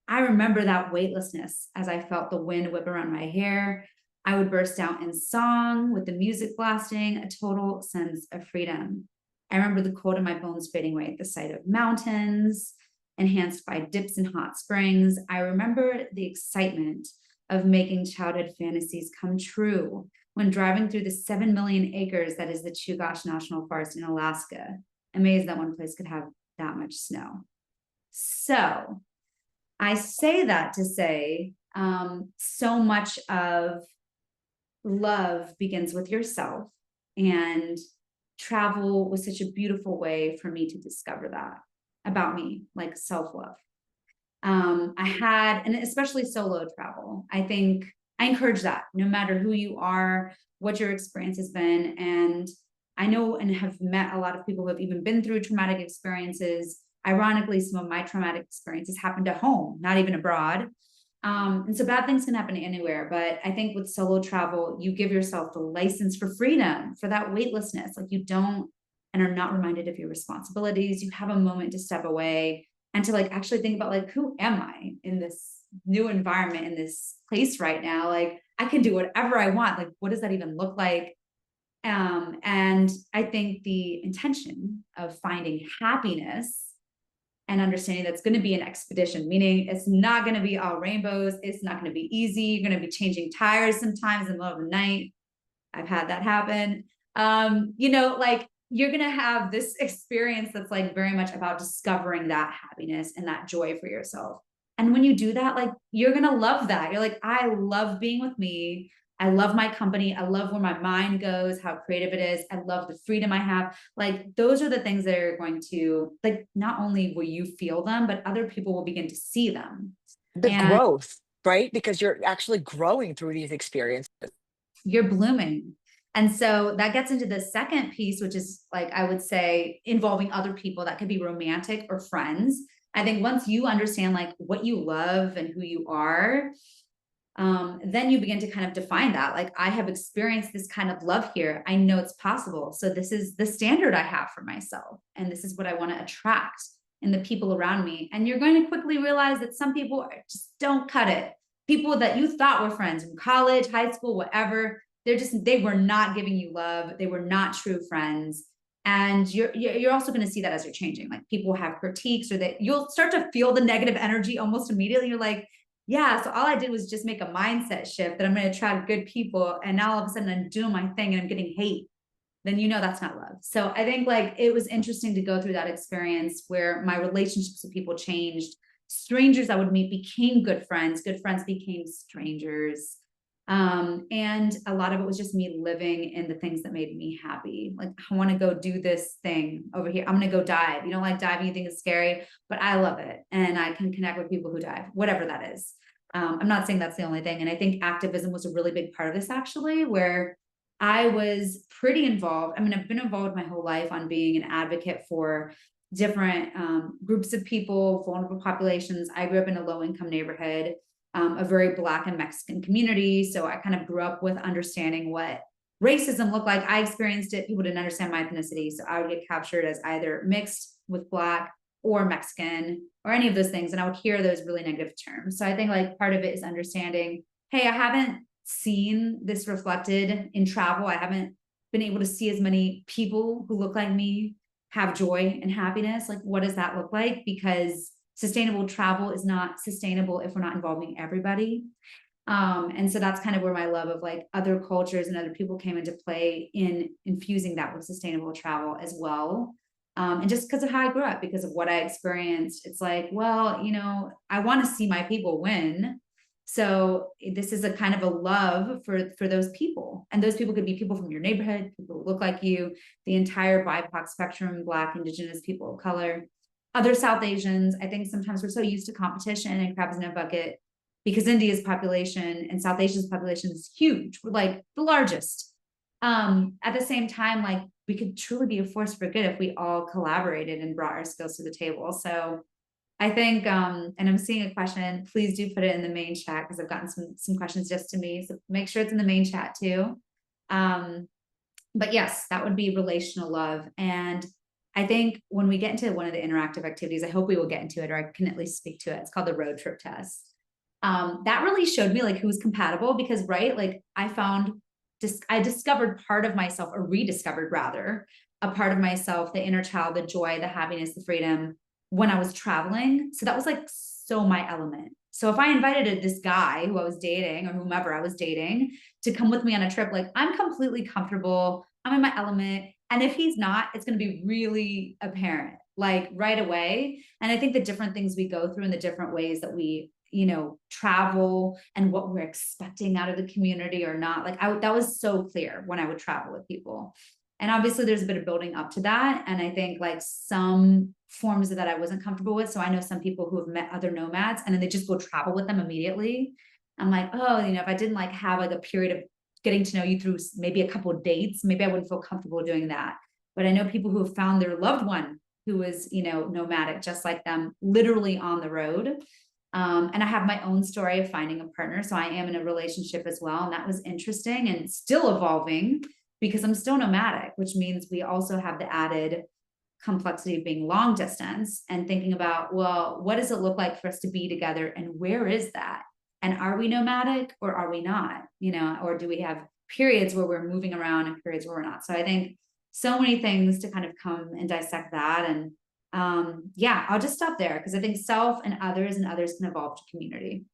I remember that weightlessness as I felt the wind whip around my hair. I would burst out in song with the music blasting, a total sense of freedom. I remember the cold in my bones fading away at the sight of mountains, enhanced by dips and hot springs. I remember the excitement of making childhood fantasies come true when driving through the 7 million acres that is the Chugach National Forest in Alaska, amazed that one place could have that much snow. So I say that to say so much of love begins with yourself, and travel was such a beautiful way for me to discover that about me, like self-love. And especially solo travel. I think I encourage that no matter who you are, what your experience has been. And I know and have met a lot of people who have even been through traumatic experiences. Ironically, some of my traumatic experiences happened at home, not even abroad. And so bad things can happen anywhere. But I think with solo travel, you give yourself the license for freedom, for that weightlessness. Like you don't and are not reminded of your responsibilities. You have a moment to step away and to like actually think about like, who am I in this new environment, in this place right now? Like I can do whatever I want. Like, what does that even look like? And I think the intention of finding happiness and understanding that's going to be an expedition, meaning it's not going to be all rainbows. It's not going to be easy. You're going to be changing tires sometimes in the middle of the night. I've had that happen. Like you're going to have this experience that's like very much about discovering that happiness and that joy for yourself. And when you do that, like you're going to love that. You're like, I love being with me. I love my company. I love where my mind goes, how creative it is. I love the freedom I have. Like those are the things that are going to like, not only will you feel them, but other people will begin to see them. The And growth, right? Because you're actually growing through these experiences. you're blooming. And so that gets into the second piece, which is like, I would say involving other people that could be romantic or friends. I think once you understand like what you love and who you are, then you begin to kind of define that. Like I have experienced this kind of love here. I know it's possible. So this is the standard I have for myself. And this is what I want to attract in the people around me. And you're going to quickly realize that some people just don't cut it. People that you thought were friends from college, high school, whatever, they were not giving you love. They were not true friends. And you're also going to see that as you're changing. Like people have critiques or that you'll start to feel the negative energy almost immediately. You're like, yeah, so all I did was just make a mindset shift that I'm going to attract good people. And now all of a sudden I'm doing my thing and I'm getting hate. Then you know that's not love. So I think like it was interesting to go through that experience where my relationships with people changed. Strangers I would meet became good friends became strangers. And a lot of it was just me living in the things that made me happy. Like I want to go do this thing over here. I'm going to go dive. You don't like diving, you think it's scary, but I love it. And I can connect with people who dive, whatever that is. I'm not saying that's the only thing. And I think activism was a really big part of this actually, where I was pretty involved. I mean, I've been involved my whole life on being an advocate for different groups of people, vulnerable populations. I grew up in a low income neighborhood, a very Black and Mexican community. So I kind of grew up with understanding what racism looked like. I experienced it. People didn't understand my ethnicity. So I would get captured as either mixed with Black or Mexican or any of those things. And I would hear those really negative terms. So I think like part of it is understanding, hey, I haven't seen this reflected in travel. I haven't been able to see as many people who look like me have joy and happiness. Like, what does that look like? Because sustainable travel is not sustainable if we're not involving everybody. And so that's kind of where my love of like other cultures and other people came into play in infusing that with sustainable travel as well. And just because of how I grew up, because of what I experienced, it's like, well, I want to see my people win. So this is a kind of a love for those people. And those people could be people from your neighborhood, people who look like you, the entire BIPOC spectrum, Black, Indigenous, people of color, other South Asians. I think sometimes we're so used to competition and crabs in a bucket because India's population and South Asia's population is huge. We're like the largest. At the same time, like we could truly be a force for good if we all collaborated and brought our skills to the table. So I think, and I'm seeing a question, please do put it in the main chat because I've gotten some questions just to me. So make sure it's in the main chat too. But yes, that would be relational love. And I think when we get into one of the interactive activities, I hope we will get into it, or I can at least speak to it. It's called the road trip test. That really showed me like who's compatible because, right, like I discovered part of myself, or rediscovered rather, a part of myself, the inner child, the joy, the happiness, the freedom when I was traveling. So that was like so my element. So if I invited this guy who I was dating or whomever I was dating to come with me on a trip, like I'm completely comfortable, I'm in my element. And if he's not, it's going to be really apparent, like right away. And I think the different things we go through and the different ways that we, travel and what we're expecting out of the community or not, like that was so clear when I would travel with people. And obviously there's a bit of building up to that. And I think like some forms that I wasn't comfortable with. So I know some people who have met other nomads and then they just go travel with them immediately. I'm like, oh, if I didn't like have like a period of getting to know you through maybe a couple of dates, maybe I wouldn't feel comfortable doing that. But I know people who have found their loved one who was, nomadic, just like them, literally on the road. And I have my own story of finding a partner. So I am in a relationship as well. And that was interesting and still evolving because I'm still nomadic, which means we also have the added complexity of being long distance and thinking about, well, what does it look like for us to be together and where is that? And are we nomadic or are we not? Or do we have periods where we're moving around and periods where we're not? So I think so many things to kind of come and dissect that. And yeah, I'll just stop there because I think self and others can evolve to community.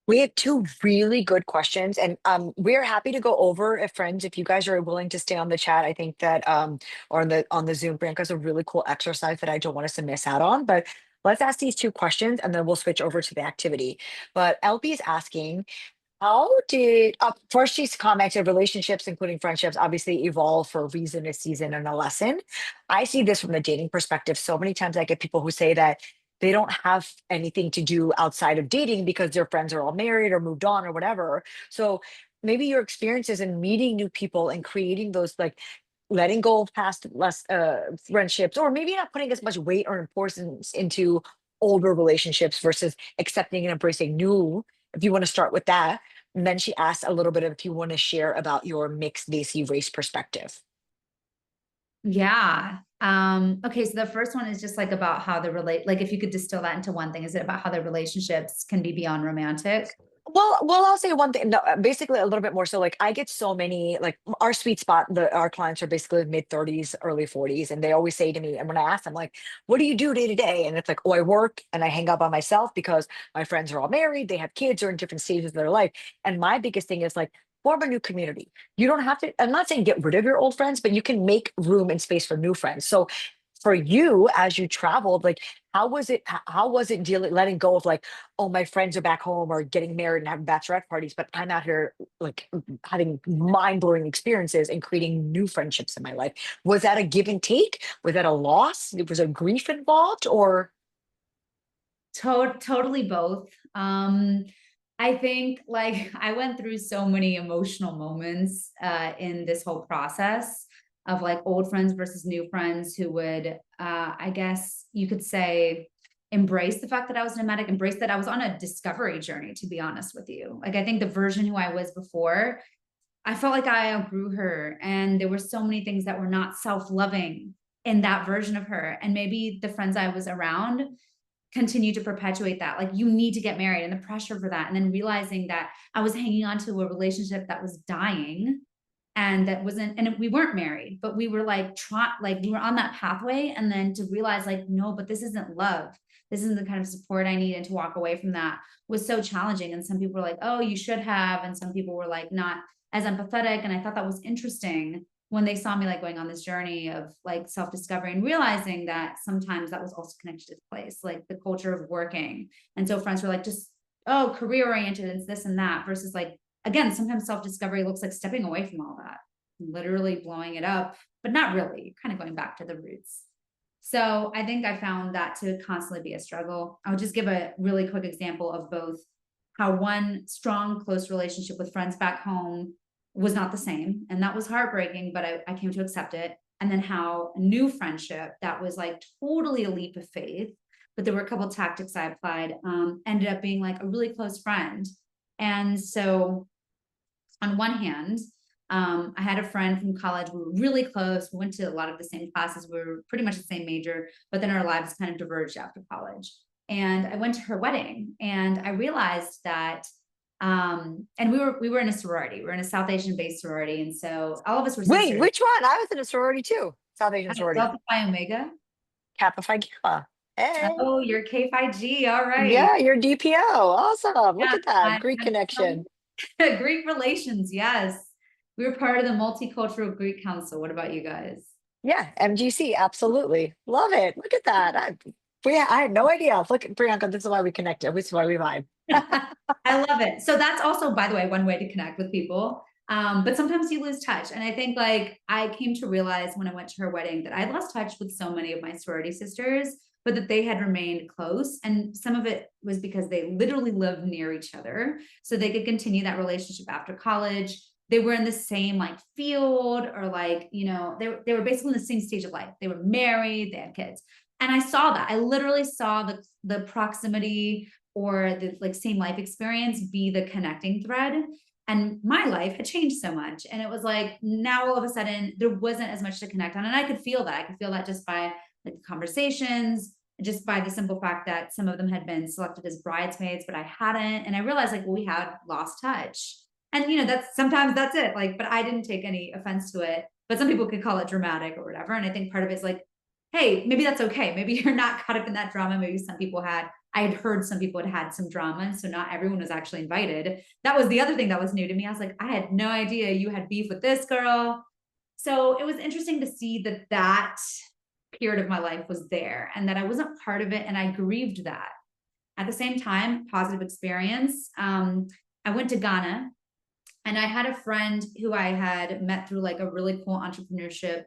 We have two really good questions, and we're happy to go over if friends, if you guys are willing to stay on the chat. I think that or on the Zoom, Bianca's a really cool exercise that I don't want us to miss out on. But let's ask these two questions and then we'll switch over to the activity. But LB is asking, how did first she's commented relationships, including friendships, obviously evolve for a reason, a season, and a lesson. I see this from the dating perspective. So many times I get people who say that they don't have anything to do outside of dating because their friends are all married or moved on or whatever. So maybe your experiences in meeting new people and creating those like letting go of past less friendships, or maybe not putting as much weight or importance into older relationships versus accepting and embracing new, if you want to start with that. And then she asked a little bit of if you want to share about your mixed Desi race perspective. Yeah. Okay. So the first one is just like about how like if you could distill that into one thing, is it about how the relationships can be beyond romantic? Well, I'll say one thing. No, basically a little bit more. So, like, I get so many. Like, our sweet spot. Our clients are basically mid 30s, early 40s, and they always say to me, and when I ask them, like, "What do you do day to day?" And it's like, "Oh, I work and I hang out by myself because my friends are all married, they have kids, or in different stages of their life." And my biggest thing is like, form a new community. You don't have to. I'm not saying get rid of your old friends, but you can make room and space for new friends. So, for you, as you traveled, like, how was it? How was it dealing, letting go of like, oh, my friends are back home or getting married and having bachelorette parties, but I'm out here like having mind-blowing experiences and creating new friendships in my life. Was that a give and take? Was that a loss? Was there grief involved or Totally both. I think like I went through so many emotional moments in this whole process of like old friends versus new friends who would I guess you could say embrace the fact that I was nomadic, embrace that I was on a discovery journey, to be honest with you. Like I think the version who I was before, I felt like I outgrew her and there were so many things that were not self-loving in that version of her. And maybe the friends I was around continue to perpetuate that. Like you need to get married and the pressure for that. And then realizing that I was hanging on to a relationship that was dying and that wasn't, and we weren't married, but we were like, we were on that pathway. And then to realize like, no, but this isn't love. This isn't the kind of support I need. And to walk away from that was so challenging. And some people were like, oh, you should have. And some people were like, not as empathetic. And I thought that was interesting when they saw me like going on this journey of like self-discovery and realizing that sometimes that was also connected to place, like the culture of working. And so friends were like, just, oh, career oriented, it's this and that versus like, again, sometimes self-discovery looks like stepping away from all that, literally blowing it up, but not really, kind of going back to the roots. So I think I found that to constantly be a struggle. I'll just give a really quick example of both how one strong, close relationship with friends back home was not the same. And that was heartbreaking, but I came to accept it. And then how a new friendship that was like totally a leap of faith, but there were a couple of tactics I applied, ended up being like a really close friend. And so on one hand, I had a friend from college. We were really close. We went to a lot of the same classes. We were pretty much the same major, but then our lives kind of diverged after college. And I went to her wedding and I realized that and we were in a sorority. We were in a South Asian based sorority. And so all of us were wait, sisters. which one? I was in a sorority too. South Asian sorority. Delta Phi Omega. Kappa Phi Gamma. Hey. Oh, you're K Phi G. All right. Yeah, you're DPO. Awesome. Look Yeah, at that. I Greek had connection. Greek relations. Yes. We were part of the Multicultural Greek Council. What about you guys? Yeah, MGC, absolutely. Love it. Look at that. I had no idea. Look, Priyanka, this is why we connected. This is why we vibe. I love it. So that's also, by the way, one way to connect with people. But sometimes you lose touch. And I think like I came to realize when I went to her wedding that I lost touch with so many of my sorority sisters but that they had remained close. And some of it was because they literally lived near each other, so they could continue that relationship after college. They were in the same like field, or like, you know, they were basically in the same stage of life. They were married, they had kids. And I saw that. I literally saw the proximity or the like same life experience be the connecting thread. And my life had changed so much. And it was like, now all of a sudden there wasn't as much to connect on. And I could feel that. I could feel that just by like the conversations, just by the simple fact that some of them had been selected as bridesmaids, but I hadn't. And I realized like, well, we had lost touch. And you know, that's sometimes that's it. Like, but I didn't take any offense to it. But some people could call it dramatic or whatever. And I think part of it is like, hey, maybe that's okay. Maybe you're not caught up in that drama. Maybe some people had, I had heard some people had some drama. And so not everyone was actually invited. That was the other thing that was new to me. I was like, I had no idea you had beef with this girl. So it was interesting to see that that period of my life was there and that I wasn't part of it. And I grieved that. At the same time, positive experience. I went to Ghana, and I had a friend who I had met through like a really cool entrepreneurship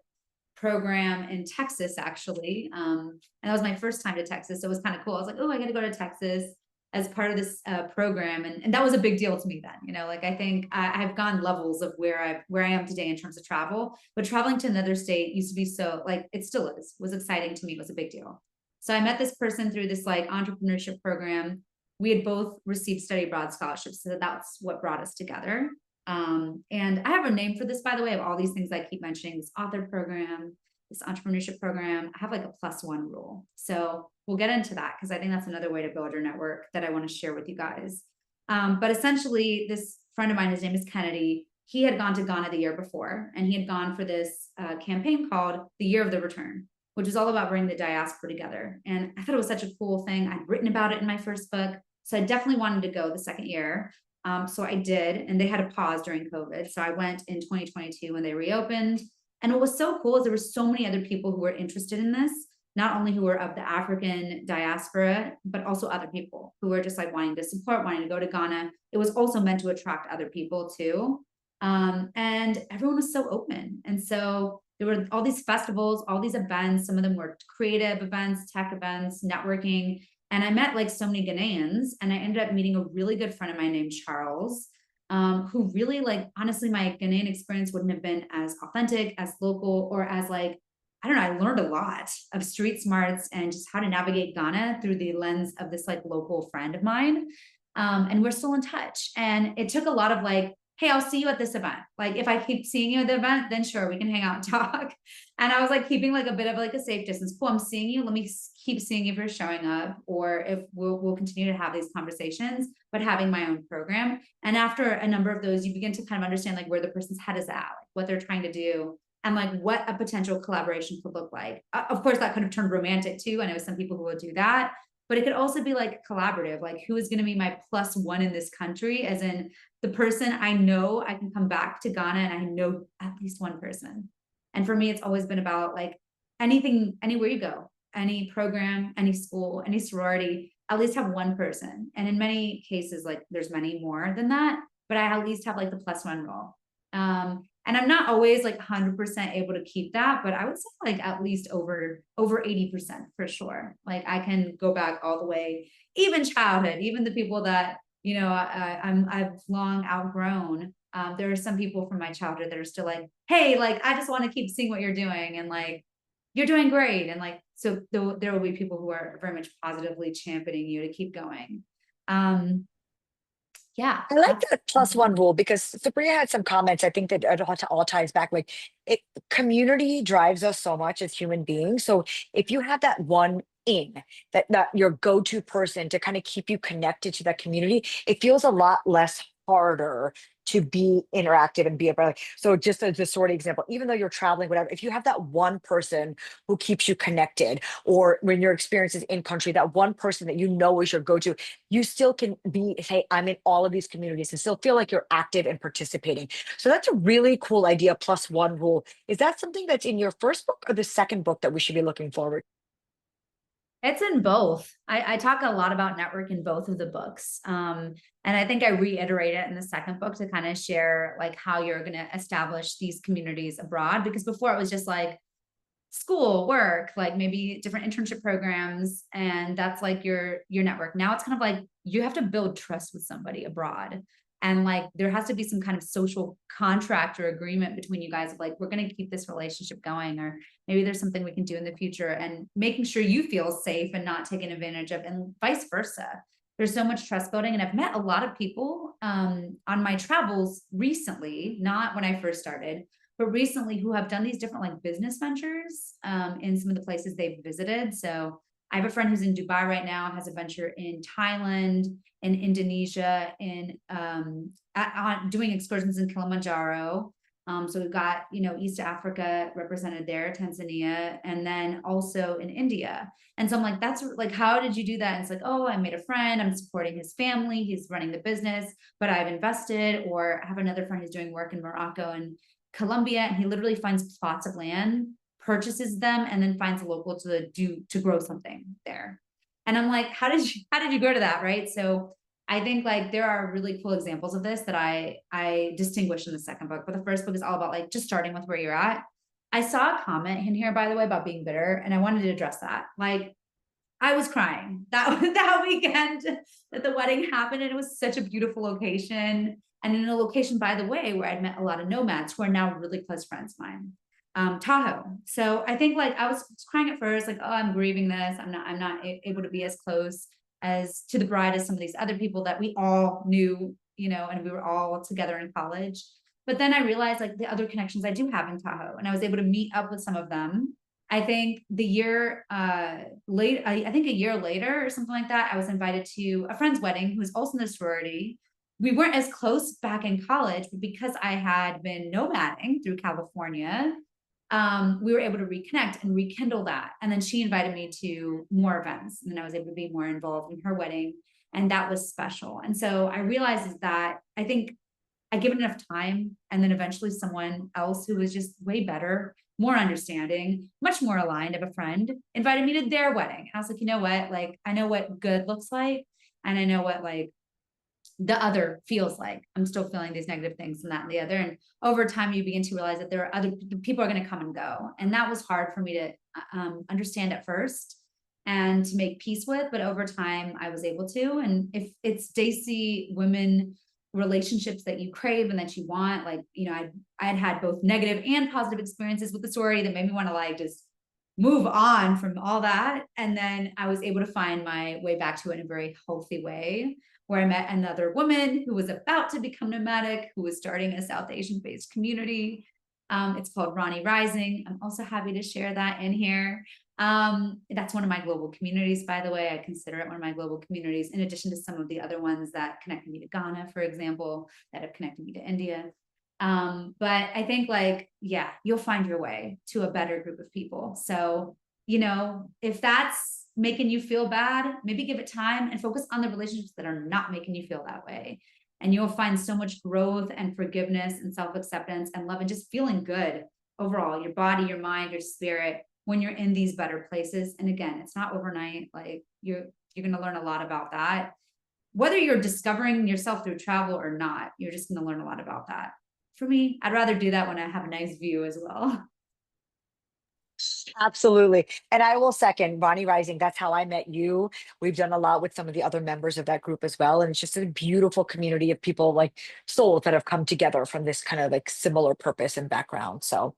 program in Texas, actually. And that was my first time to Texas. So it was kind of cool. I was like, oh, I got to go to Texas as part of this program. And that was a big deal to me then, you know, like I think I've gone levels of where I am today in terms of travel, but traveling to another state used to be so like, it still was exciting to me. It was a big deal. So I met this person through this like entrepreneurship program. We had both received study abroad scholarships. So that's what brought us together. And I have a name for this, by the way, of all these things I keep mentioning, this author program, this entrepreneurship program. I have like a +1 rule. So we'll get into that because I think that's another way to build your network that I want to share with you guys. But essentially, this friend of mine, his name is Kennedy. He had gone to Ghana the year before, and he had gone for this campaign called the Year of the Return, which is all about bringing the diaspora together. And I thought it was such a cool thing. I'd written about it in my first book. So I definitely wanted to go the second year. So I did, and they had a pause during COVID. So I went in 2022 when they reopened. And what was so cool is there were so many other people who were interested in this, not only who were of the African diaspora, but also other people who were just like wanting to support, wanting to go to Ghana. It was also meant to attract other people too. And everyone was so open. And so there were all these festivals, all these events. Some of them were creative events, tech events, networking. And I met like so many Ghanaians, and I ended up meeting a really good friend of mine named Charles, who really like, honestly, my Ghanaian experience wouldn't have been as authentic, as local, or as like, I don't know, I learned a lot of street smarts and just how to navigate Ghana through the lens of this like local friend of mine. And we're still in touch. And it took a lot of like, hey, I'll see you at this event. Like if I keep seeing you at the event, then sure, we can hang out and talk. And I was like keeping like a bit of like a safe distance. Cool, I'm seeing you. Let me keep seeing you if you're showing up, or if we'll continue to have these conversations, but having my own program. And after a number of those, you begin to kind of understand like where the person's head is at, like what they're trying to do, and like what a potential collaboration could look like. Of course, that could have turned romantic too. I know some people who will do that, but it could also be like collaborative, like who is going to be my +1 in this country, as in the person I know I can come back to Ghana and I know at least one person. And for me, it's always been about like anything, anywhere you go, any program, any school, any sorority, at least have one person. And in many cases, like there's many more than that, but I at least have like the +1 role. And I'm not always like 100% able to keep that, but I would say like at least over 80% for sure. Like I can go back all the way, even childhood, even the people that, you know, I've long outgrown. There are some people from my childhood that are still like, hey, like, I just want to keep seeing what you're doing. And like, you're doing great. And like, so there will be people who are very much positively championing you to keep going. Yeah. I like that +1 rule because Sabrina had some comments. I think that it all ties back. Like it, community drives us so much as human beings. So if you have that one in that your go-to person to kind of keep you connected to that community, it feels a lot less harder to be interactive and be a brother. So just as a sort of example, even though you're traveling, whatever, if you have that one person who keeps you connected, or when your experience is in country, that one person that you know is your go-to, you still can be, hey, I'm in all of these communities and still feel like you're active and participating. So that's a really cool idea, +1 rule. Is that something that's in your first book or the second book that we should be looking forward? It's in both. I talk a lot about network in both of the books. And I think I reiterate it in the second book to kind of share like how you're going to establish these communities abroad, because before it was just like, school, work, like maybe different internship programs, and that's like your network. Now it's kind of like you have to build trust with somebody abroad. And like there has to be some kind of social contract or agreement between you guys of like, we're going to keep this relationship going, or maybe there's something we can do in the future, and making sure you feel safe and not taken advantage of, and vice versa. There's so much trust building. And I've met a lot of people on my travels recently, not when I first started, but recently, who have done these different like business ventures in some of the places they've visited. So I have a friend who's in Dubai right now, has a venture in Thailand, in Indonesia, in doing excursions in Kilimanjaro. So we've got, you know, East Africa represented there, Tanzania, and then also in India. And so I'm like, that's like, how did you do that? And it's like, oh, I made a friend, I'm supporting his family, he's running the business, but I've invested. Or I have another friend who's doing work in Morocco and Colombia, and he literally finds plots of land, purchases them, and then finds a local to grow something there. And I'm like, how did you go to that? Right. So I think like there are really cool examples of this that I distinguish in the second book, but the first book is all about like just starting with where you're at. I saw a comment in here, by the way, about being bitter, and I wanted to address that. Like, I was crying that weekend that the wedding happened, and it was such a beautiful location, and in a location, by the way, where I'd met a lot of nomads who are now really close friends of mine, Tahoe. So I think like I was crying at first, like, oh, I'm grieving this. I'm not able to be as close as to the bride as some of these other people that we all knew, you know, and we were all together in college. But then I realized like the other connections I do have in Tahoe, and I was able to meet up with some of them. I think the year late, I think a year later or something like that, I was invited to a friend's wedding who was also in the sorority. We weren't as close back in college, but because I had been nomading through California, we were able to reconnect and rekindle that. And then she invited me to more events, and then I was able to be more involved in her wedding, and that was special. And so I realized is that I think I give it enough time, and then eventually someone else who was just way better, more understanding, much more aligned of a friend invited me to their wedding. And I was like, you know what? Like, I know what good looks like, and I know what like the other feels like. I'm still feeling these negative things and that and the other. And over time, you begin to realize that there are other people are going to come and go. And that was hard for me to understand at first and to make peace with. But over time, I was able to. And if it's Daisy women relationships that you crave and that you want, like, you know, I had both negative and positive experiences with the story that made me want to like just move on from all that. And then I was able to find my way back to it in a very healthy way, where I met another woman who was about to become nomadic, who was starting a South Asian based community. It's called Ronnie Rising. I'm also happy to share that in here. That's one of my global communities, by the way. I consider it one of my global communities, in addition to some of the other ones that connected me to Ghana, for example, that have connected me to India. But I think like, yeah, you'll find your way to a better group of people. So, you know, if that's making you feel bad, maybe give it time and focus on the relationships that are not making you feel that way. And you'll find so much growth and forgiveness and self-acceptance and love and just feeling good overall, your body, your mind, your spirit, when you're in these better places. And again, it's not overnight. Like you're going to learn a lot about that. Whether you're discovering yourself through travel or not, you're just going to learn a lot about that. For me, I'd rather do that when I have a nice view as well. Absolutely. And I will second Bonnie Rising. That's how I met you. We've done a lot with some of the other members of that group as well. And it's just a beautiful community of people like souls that have come together from this kind of like similar purpose and background. So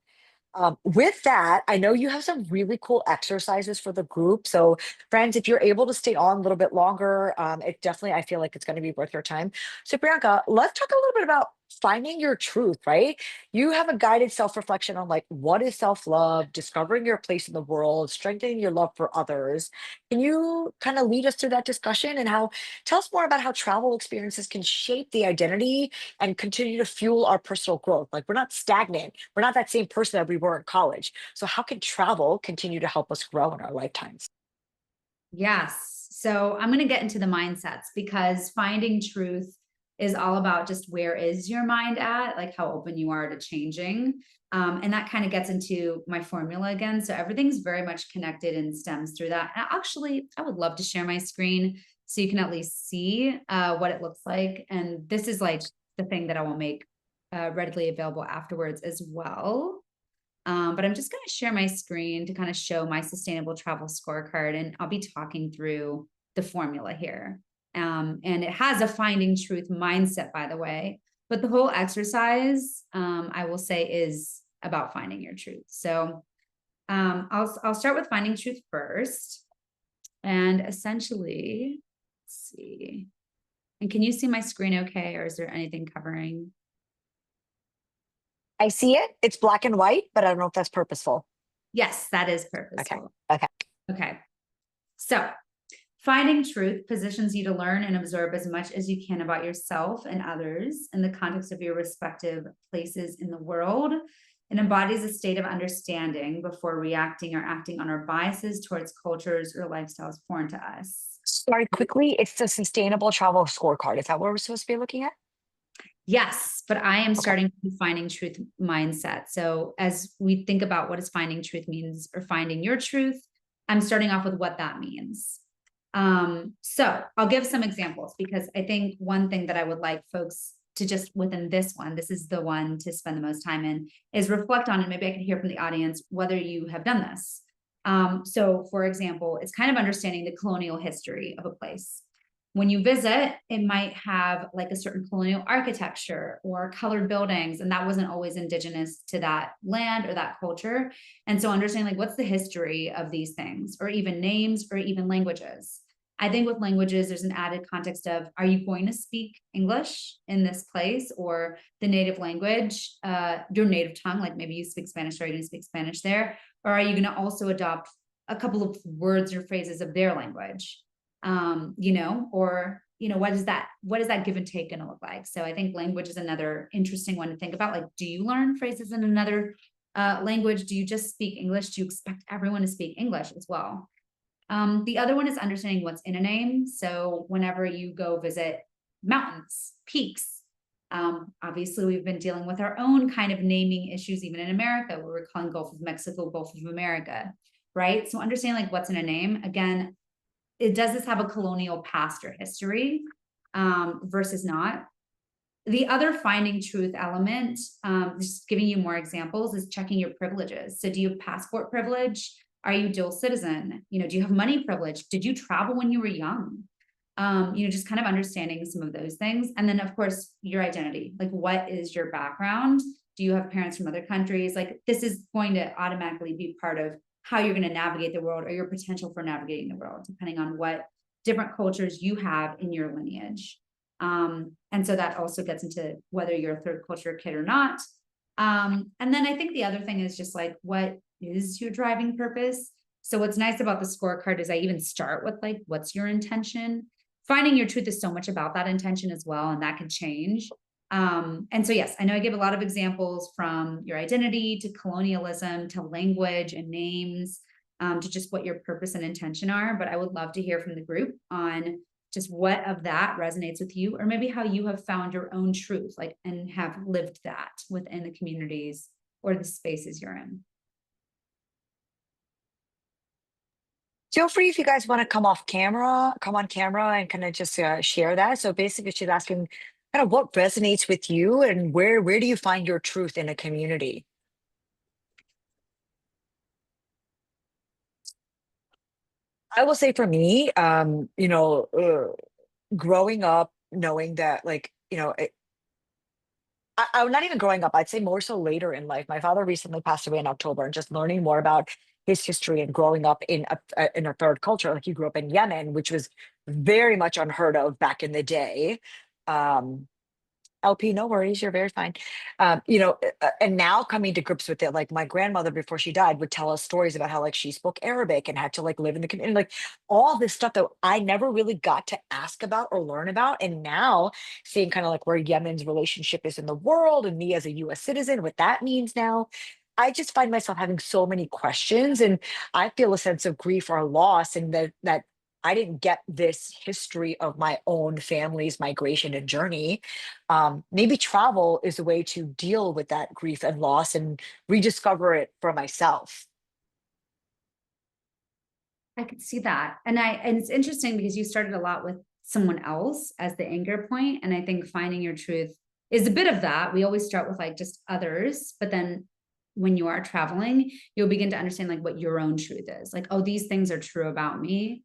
with that, I know you have some really cool exercises for the group. So, friends, if you're able to stay on a little bit longer, it definitely, I feel like it's going to be worth your time. So, Priyanka, let's talk a little bit about finding your truth, right? You have a guided self-reflection on like what is self-love, discovering your place in the world, strengthening your love for others. Can you kind of lead us through that discussion and how tell us more about how travel experiences can shape the identity and continue to fuel our personal growth? Like we're not stagnant. We're not that same person that we were in college. So how can travel continue to help us grow in our lifetimes? Yes. So I'm going to get into the mindsets, because finding truth is all about just where is your mind at, like how open you are to changing. And that kind of gets into my formula again. So everything's very much connected and stems through that. And actually, I would love to share my screen so you can at least see what it looks like. And this is like the thing that I will make readily available afterwards as well. But I'm just going to share my screen to kind of show my sustainable travel scorecard, and I'll be talking through the formula here. And it has a finding truth mindset, by the way, but the whole exercise, I will say, is about finding your truth. So I'll start with finding truth first. And essentially, let's see. And can you see my screen okay? Or is there anything covering? I see it. It's black and white, but I don't know if that's purposeful. Yes, that is Okay. purposeful. Okay. Okay. So finding truth positions you to learn and absorb as much as you can about yourself and others in the context of your respective places in the world. It embodies a state of understanding before reacting or acting on our biases towards cultures or lifestyles foreign to us. Sorry, quickly. It's the sustainable travel scorecard. Is that what we're supposed to be looking at? Yes, but I am Okay. starting with finding truth mindset. So as we think about what does finding truth means, or finding your truth, I'm starting off with what that means. So I'll give some examples, because I think one thing that I would like folks to just within this one, this is the one to spend the most time in, is reflect on, and maybe I can hear from the audience whether you have done this. So for example, it's kind of understanding the colonial history of a place. When you visit, it might have like a certain colonial architecture or colored buildings, and that wasn't always indigenous to that land or that culture. And so understanding like what's the history of these things, or even names, or even languages. I think with languages, there's an added context of, are you going to speak English in this place, or the native language, your native tongue, like maybe you speak Spanish, or are you going to speak Spanish there? Or are you going to also adopt a couple of words or phrases of their language? Or what is that give and take going to look like? So I think language is another interesting one to think about. Like, do you learn phrases in another language? Do you just speak English? Do you expect everyone to speak English as well? The other one is understanding what's in a name. So whenever you go visit mountains, peaks, obviously we've been dealing with our own kind of naming issues, even in America, where we're calling Gulf of Mexico, Gulf of America, right? So understanding like what's in a name, again, does this have a colonial past or history versus not? The other finding truth element, just giving you more examples, is checking your privileges. So do you have passport privilege? Are you dual citizen? Do you have money privilege? Did you travel when you were young? Just kind of understanding some of those things. And then of course, your identity, like what is your background? Do you have parents from other countries? Like this is going to automatically be part of how you're going to navigate the world, or your potential for navigating the world, depending on what different cultures you have in your lineage. And so that also gets into whether you're a third culture kid or not. And then I think the other thing is just like, what is your driving purpose? So what's nice about the scorecard is I even start with like, what's your intention? Finding your truth is so much about that intention as well, and that can change. And so, yes, I know I give a lot of examples from your identity to colonialism to language and names, to just what your purpose and intention are. But I would love to hear from the group on just what of that resonates with you, or maybe how you have found your own truth, like, and have lived that within the communities or the spaces you're in. Feel free if you guys want to come on camera and kind of just share that. So basically, she's asking kind of what resonates with you, and where do you find your truth in a community? I will say for me, growing up, knowing that like, I'm not even growing up. I'd say more so later in life. My father recently passed away in October, and just learning more about his history and growing up in a third culture. Like he grew up in Yemen, which was very much unheard of back in the day. Um, LP, no worries, you're very fine. And now coming to grips with it, like my grandmother before she died would tell us stories about how like she spoke Arabic and had to like live in the community, like all this stuff that I never really got to ask about or learn about. And now seeing kind of like where Yemen's relationship is in the world, and me as a US citizen, what that means now, I just find myself having so many questions, and I feel a sense of grief or loss, and that I didn't get this history of my own family's migration and journey. Maybe travel is a way to deal with that grief and loss and rediscover it for myself. I could see that. And it's interesting because you started a lot with someone else as the anchor point. And I think finding your truth is a bit of that. We always start with like just others, but then when you are traveling, you'll begin to understand like what your own truth is. Like, oh, these things are true about me.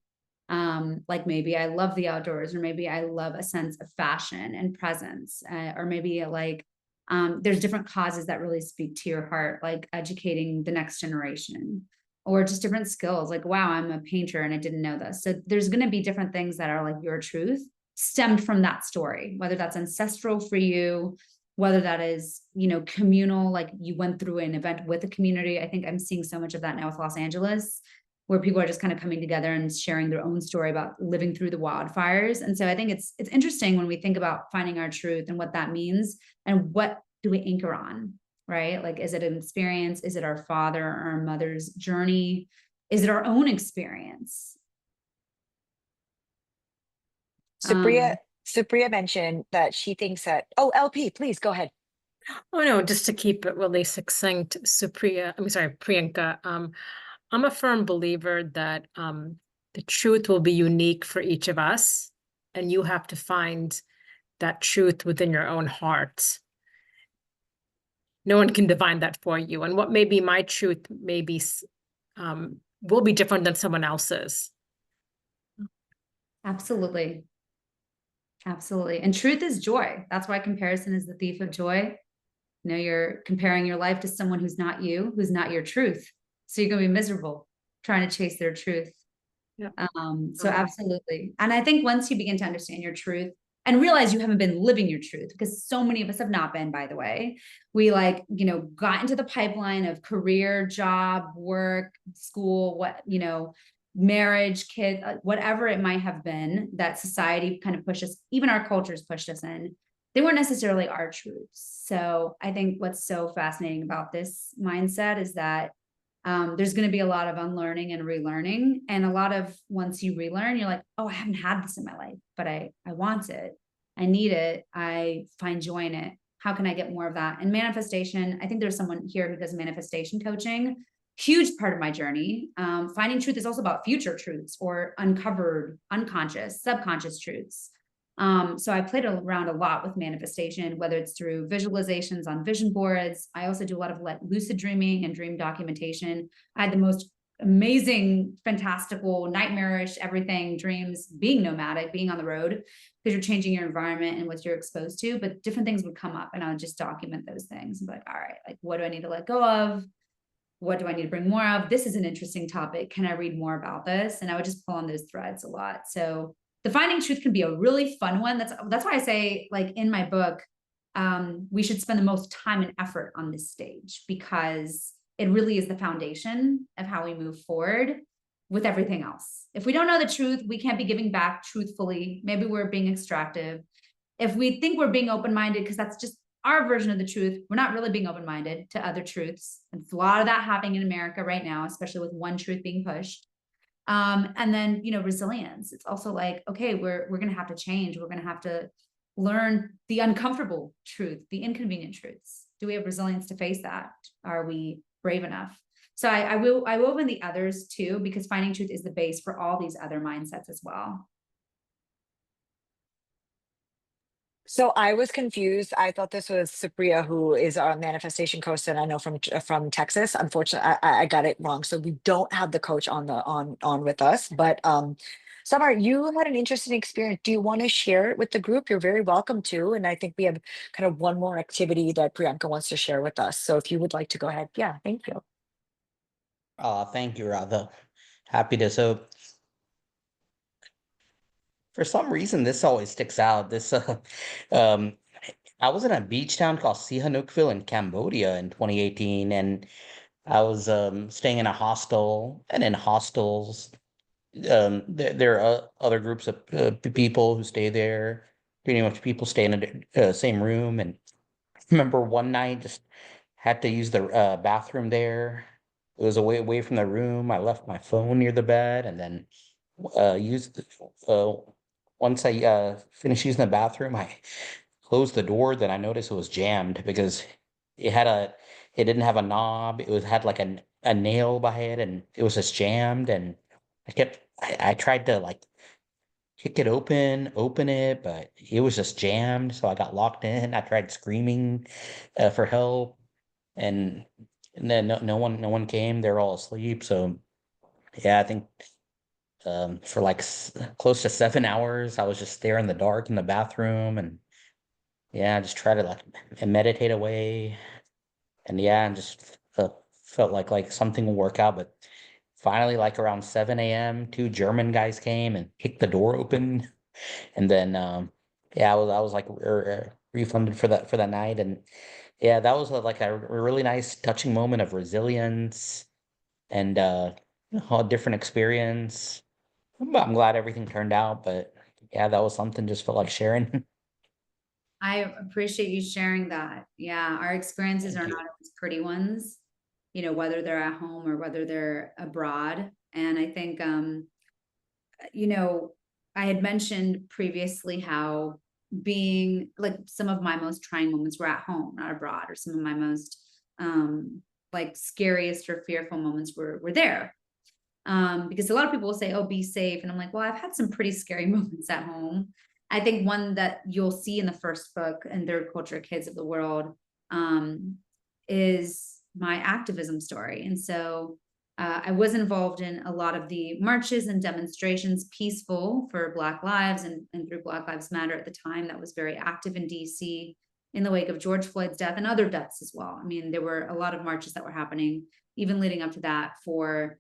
Like maybe I love the outdoors, or maybe I love a sense of fashion and presence, or maybe like there's different causes that really speak to your heart, like educating the next generation, or just different skills. Like, wow, I'm a painter and I didn't know this. So there's going to be different things that are like your truth stemmed from that story, whether that's ancestral for you, whether that is, you know, communal, like you went through an event with a community. I think I'm seeing so much of that now with Los Angeles, where people are just kind of coming together and sharing their own story about living through the wildfires. And so I think it's interesting when we think about finding our truth and what that means, and what do we anchor on, right? Like, is it an experience? Is it our father or our mother's journey? Is it our own experience? Supriya, Supriya mentioned that she thinks that, oh, LP, please go ahead. Oh no, just to keep it really succinct, Priyanka, I'm a firm believer that the truth will be unique for each of us, and you have to find that truth within your own heart. No one can divine that for you, and what may be my truth will be different than someone else's. Absolutely. Absolutely. And truth is joy. That's why comparison is the thief of joy. You know, you're comparing your life to someone who's not you, who's not your truth. So you're going to be miserable trying to chase their truth. Yeah. So absolutely. And I think once you begin to understand your truth and realize you haven't been living your truth, because so many of us have not been, by the way, we like, you know, got into the pipeline of career, job, work, school, what, you know, marriage, kid, whatever it might have been that society kind of pushed us, even our cultures pushed us in. They weren't necessarily our truths. So I think what's so fascinating about this mindset is that there's going to be a lot of unlearning and relearning. And a lot of, once you relearn, you're like, oh, I haven't had this in my life, but I want it. I need it. I find joy in it. How can I get more of that? And manifestation, I think there's someone here who does manifestation coaching. Huge part of my journey. Finding truth is also about future truths or uncovered, unconscious, subconscious truths. So I played around a lot with manifestation, whether it's through visualizations on vision boards. I also do a lot of lucid dreaming and dream documentation. I had the most amazing, fantastical, nightmarish, everything dreams, being nomadic, being on the road, because you're changing your environment and what you're exposed to, but different things would come up and I would just document those things and be like, all right, like, what do I need to let go of? What do I need to bring more of? This is an interesting topic. Can I read more about this? And I would just pull on those threads a lot. So the finding truth can be a really fun one. That's why I say, like in my book, we should spend the most time and effort on this stage, because it really is the foundation of how we move forward with everything else. If we don't know the truth, we can't be giving back truthfully. Maybe we're being extractive. If we think we're being open-minded, because that's just our version of the truth, we're not really being open-minded to other truths. And a lot of that happening in America right now, especially with one truth being pushed. And then, you know, resilience. It's also like, okay, we're going to have to change. We're going to have to learn the uncomfortable truth, the inconvenient truths. Do we have resilience to face that? Are we brave enough? So I wove in the others too, because finding truth is the base for all these other mindsets as well. So I was confused. I thought this was Supriya, who is our manifestation coach that I know from Texas. Unfortunately, I got it wrong. So we don't have the coach on with us. But Samar, you had an interesting experience. Do you want to share it with the group? You're very welcome to. And I think we have kind of one more activity that Priyanka wants to share with us. So if you would like to go ahead, yeah, thank you. Thank you, Radha. Happy to. So for some reason, this always sticks out. Um, I was in a beach town called Sihanoukville in Cambodia in 2018, and I was staying in a hostel. And in hostels, there are other groups of people who stay there. Pretty much people stay in the same room. And I remember one night just had to use the bathroom there. It was away from the room. I left my phone near the bed, and then used once I finished using the bathroom, I closed the door. Then I noticed it was jammed because it had a it didn't have a knob. Had like a nail by it, and it was just jammed. And I tried to like kick it open it, but it was just jammed. So I got locked in. I tried screaming for help, and and then no one came. They're all asleep. So yeah, I think for like close to 7 hours, I was just there in the dark in the bathroom, and yeah, just try to like meditate away, and yeah, and just felt like something will work out. But finally, like around 7 a.m., two German guys came and kicked the door open, and then yeah, I was like refunded for that night, and yeah, that was like a really nice touching moment of resilience and a different experience. But I'm glad everything turned out, but yeah, that was something just felt like sharing. I appreciate you sharing that. Yeah, our experiences Thank are you. not always pretty ones, you know, whether they're at home or whether they're abroad. And I think, you know, I had mentioned previously how being like some of my most trying moments were at home, not abroad, or some of my most like scariest or fearful moments were there. Because a lot of people will say, oh, be safe. And I'm like, well, I've had some pretty scary moments at home. I think one that you'll see in the first book, and Third Culture Kids of the World, is my activism story. And so I was involved in a lot of the marches and demonstrations, peaceful for Black Lives and through Black Lives Matter at the time. That was very active in DC in the wake of George Floyd's death and other deaths as well. I mean, there were a lot of marches that were happening, even leading up to that, for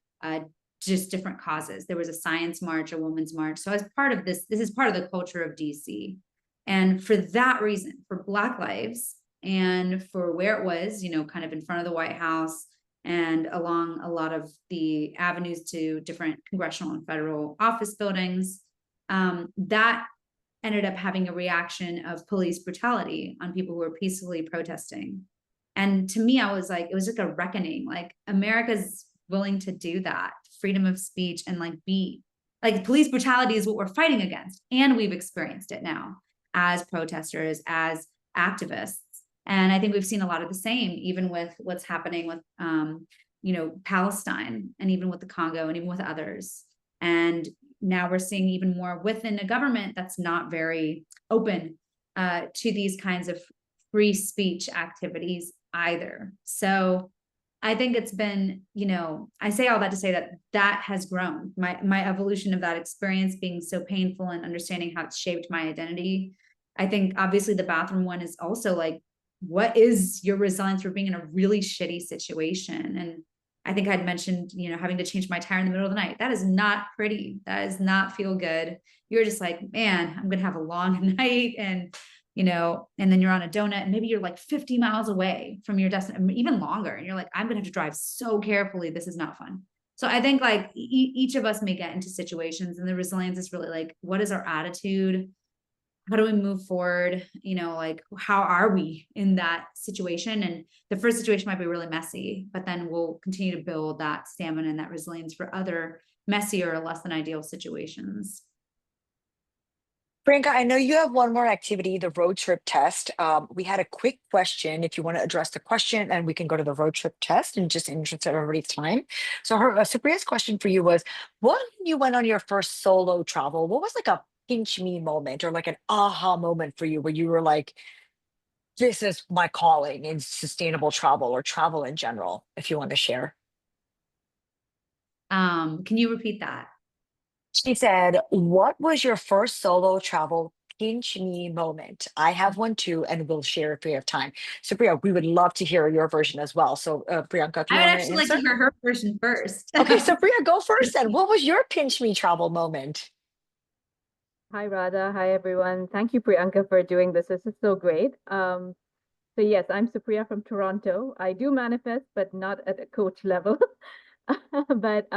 just different causes. There was a science march, a women's march. So as part of this is part of the culture of DC. And for that reason, for Black lives and for where it was, you know, kind of in front of the White House and along a lot of the avenues to different congressional and federal office buildings, that ended up having a reaction of police brutality on people who were peacefully protesting. And to me, I was like, it was like a reckoning. Like, America's willing to do that, freedom of speech, and like be like, police brutality is what we're fighting against, and we've experienced it now as protesters, as activists. And I think we've seen a lot of the same, even with what's happening with you know, Palestine, and even with the Congo, and even with others. And now we're seeing even more within a government that's not very open to these kinds of free speech activities either. So I think it's been, you know, I say all that to say that that has grown. My evolution of that experience being so painful and understanding how it's shaped my identity. I think obviously the bathroom one is also like, what is your resilience for being in a really shitty situation? And I think I'd mentioned, you know, having to change my tire in the middle of the night. That is not pretty. That does not feel good. You're just like, man, I'm gonna have a long night, and you know, and then you're on a donut, and maybe you're like 50 miles away from your destination, even longer, and you're like, I'm gonna have to drive so carefully. This is not fun. So I think like each of us may get into situations, and the resilience is really like, what is our attitude? How do we move forward? You know, like, how are we in that situation? And the first situation might be really messy, but then we'll continue to build that stamina and that resilience for other messier or less than ideal situations. Priyanka, I know you have one more activity, the road trip test. We had a quick question. If you want to address the question, and we can go to the road trip test and just in interest of everybody's time. So Supriya's question for you was, what when you went on your first solo travel? What was like a pinch me moment or like an aha moment for you where you were like, this is my calling in sustainable travel or travel in general, if you want to share? Can you repeat that? She said, what was your first solo travel pinch me moment? I have one too, and we'll share if we have time. So, Priya, we would love to hear your version as well. So, Priyanka, if you I would want to actually like to answer. hear her version first. Okay, so Priya, go first then. What was your pinch me travel moment? Hi, Radha. Hi, everyone. Thank you, Priyanka, for doing this. This is so great. So yes, I'm Supriya from Toronto. I do manifest, but not at a coach level. But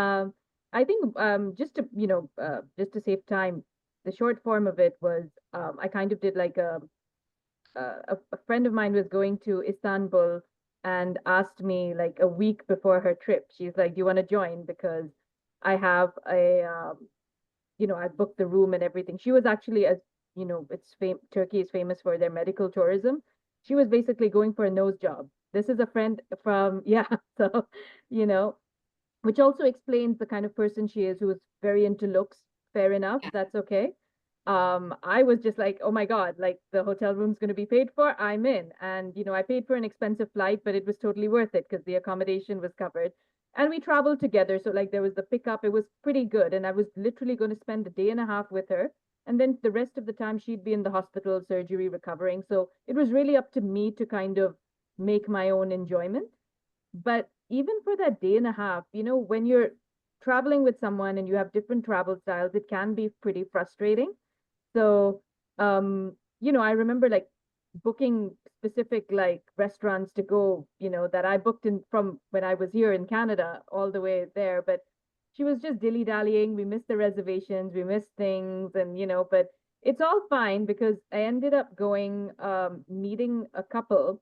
I think just to just to save time, the short form of it was I kind of did like a friend of mine was going to Istanbul and asked me like a week before her trip. She's like, "Do you want to join? Because I have a I booked the room and everything." She was actually, as you know, Turkey is famous for their medical tourism. She was basically going for a nose job. This is a friend from, yeah, so, you know, which also explains the kind of person she is, who is very into looks. Fair enough, that's okay. I was just like, oh my God, like the hotel room's going to be paid for, I'm in. And, you know, I paid for an expensive flight, but it was totally worth it because the accommodation was covered. And we traveled together. So, like, there was the pickup, it was pretty good. And I was literally going to spend a day and a half with her. And then the rest of the time, she'd be in the hospital, surgery, recovering. So it was really up to me to kind of make my own enjoyment. But even for that day and a half, you know, when you're traveling with someone and you have different travel styles, it can be pretty frustrating. So, you know, I remember like booking specific like restaurants to go, you know, that I booked in from when I was here in Canada all the way there. But she was just dilly-dallying. We missed the reservations, we missed things, and you know, but it's all fine because I ended up going meeting a couple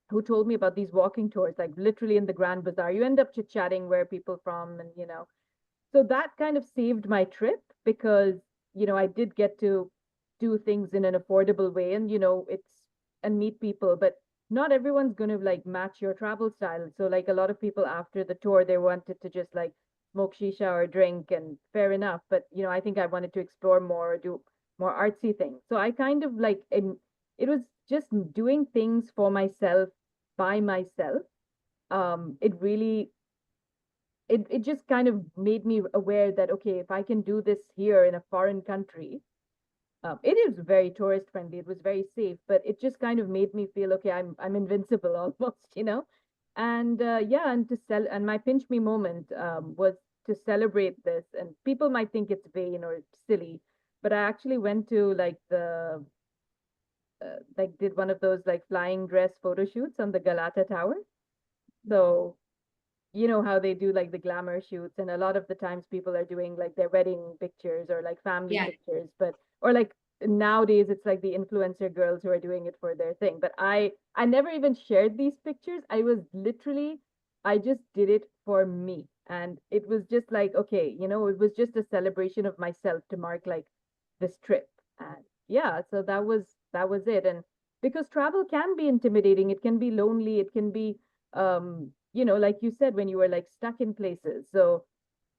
who told me about these walking tours, like literally in the Grand Bazaar. You end up chit-chatting where people from, and you know, so that kind of saved my trip because, you know, I did get to do things in an affordable way and, you know, it's and meet people, but not everyone's going to like match your travel style. So like a lot of people after the tour, they wanted to just like smoke shisha or drink, and fair enough. But, you know, I think I wanted to explore more, do more artsy things. So I kind of like, it was just doing things for myself by myself. It really it just kind of made me aware that okay, if I can do this here in a foreign country, it is very tourist friendly. It was very safe, but it just kind of made me feel okay. I'm invincible almost, you know. And yeah, and to sell and my pinch me moment was to celebrate this. And people might think it's vain or silly, but I actually went to like the like did one of those like flying dress photo shoots on the Galata Tower. So you know how they do like the glamour shoots, and a lot of the times people are doing like their wedding pictures or like family Yeah. pictures, but or like nowadays it's like the influencer girls who are doing it for their thing. But I never even shared these pictures. I was literally I just did it for me, and it was just like okay, you know, it was just a celebration of myself to mark like this trip. And yeah, so that was it. And because travel can be intimidating, it can be lonely, it can be you know, like you said, when you were like stuck in places. So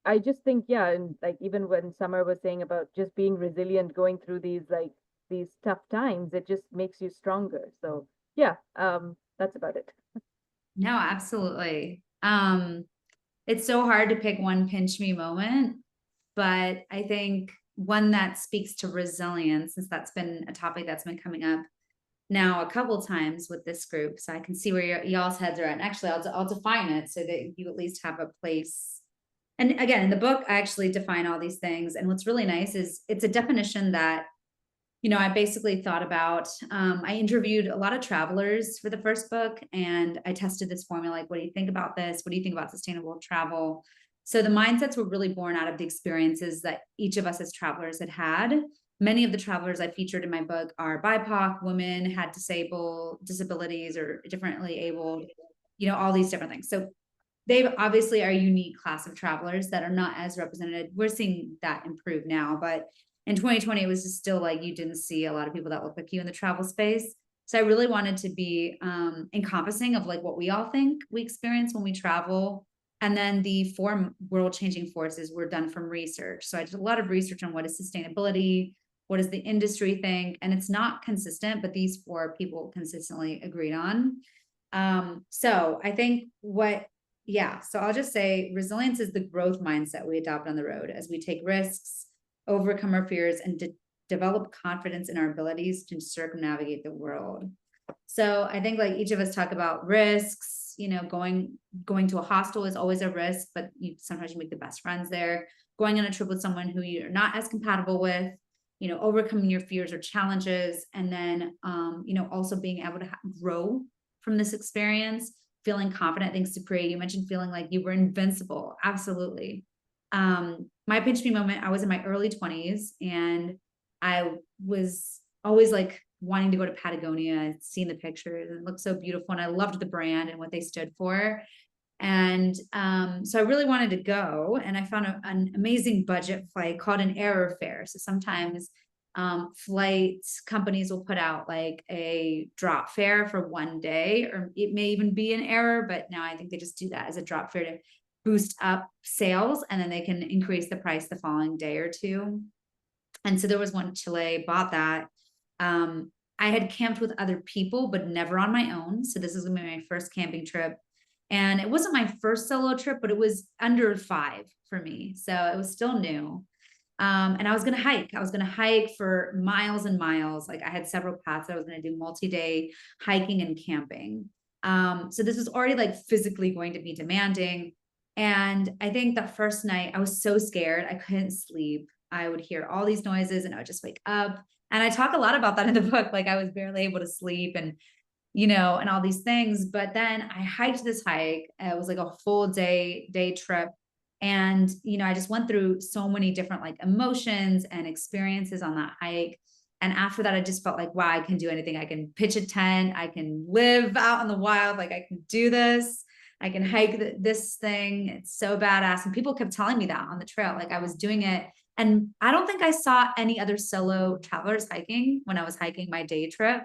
I just think, yeah, and like even when Summer was saying about just being resilient, going through these like these tough times, it just makes you stronger. So yeah, that's about it. No, absolutely. It's so hard to pick one pinch me moment, but I think one that speaks to resilience, since that's been a topic that's been coming up now a couple times with this group, so I can see where y'all's heads are at. And actually, I'll define it so that you at least have a place. And again, in the book, I actually define all these things. And what's really nice is it's a definition that, you know, I basically thought about. I interviewed a lot of travelers for the first book, and I tested this formula. Like, what do you think about this? What do you think about sustainable travel? So the mindsets were really born out of the experiences that each of us as travelers had had. Many of the travelers I featured in my book are BIPOC, women, had disabilities, or differently abled, you know, all these different things. So they obviously are a unique class of travelers that are not as represented. We're seeing that improve now, but in 2020, it was just still like you didn't see a lot of people that look like you in the travel space. So I really wanted to be encompassing of like what we all think we experience when we travel. And then the four world changing forces were done from research. So I did a lot of research on what is sustainability, what does the industry think? And it's not consistent, but these four people consistently agreed on. So I think so I'll just say resilience is the growth mindset we adopt on the road as we take risks, overcome our fears, and develop confidence in our abilities to circumnavigate the world. So I think like each of us talk about risks, you know, going to a hostel is always a risk, but sometimes you make the best friends there. Going on a trip with someone who you're not as compatible with, you know, overcoming your fears or challenges, and then, you know, also being able to grow from this experience, feeling confident. Thanks to Priya, you mentioned feeling like you were invincible. Absolutely. My pinch me moment, I was in my early 20s, and I was always like wanting to go to Patagonia, seeing the pictures, and it looked so beautiful. And I loved the brand and what they stood for. And so I really wanted to go, and I found an amazing budget flight called an error fare. So sometimes flight companies will put out like a drop fare for one day, or it may even be an error, but now I think they just do that as a drop fare to boost up sales, and then they can increase the price the following day or two. And so there was one in Chile, bought that. I had camped with other people, but never on my own. So this is gonna be my first camping trip. And it wasn't my first solo trip, but it was under 5 for me. So it was still new. And I was going to hike. I was going to hike for miles and miles. Like I had several paths that I was going to do multi-day hiking and camping. So this was already like physically going to be demanding. And I think that first night I was so scared. I couldn't sleep. I would hear all these noises and I would just wake up. And I talk a lot about that in the book. Like I was barely able to sleep and, and all these things. But then I hiked this hike. It was like a full day trip. And, I just went through so many different like emotions and experiences on that hike. And after that, I just felt like, wow, I can do anything. I can pitch a tent. I can live out in the wild. Like I can do this. I can hike this thing. It's so badass. And people kept telling me that on the trail. Like I was doing it. And I don't think I saw any other solo travelers hiking when I was hiking my day trip.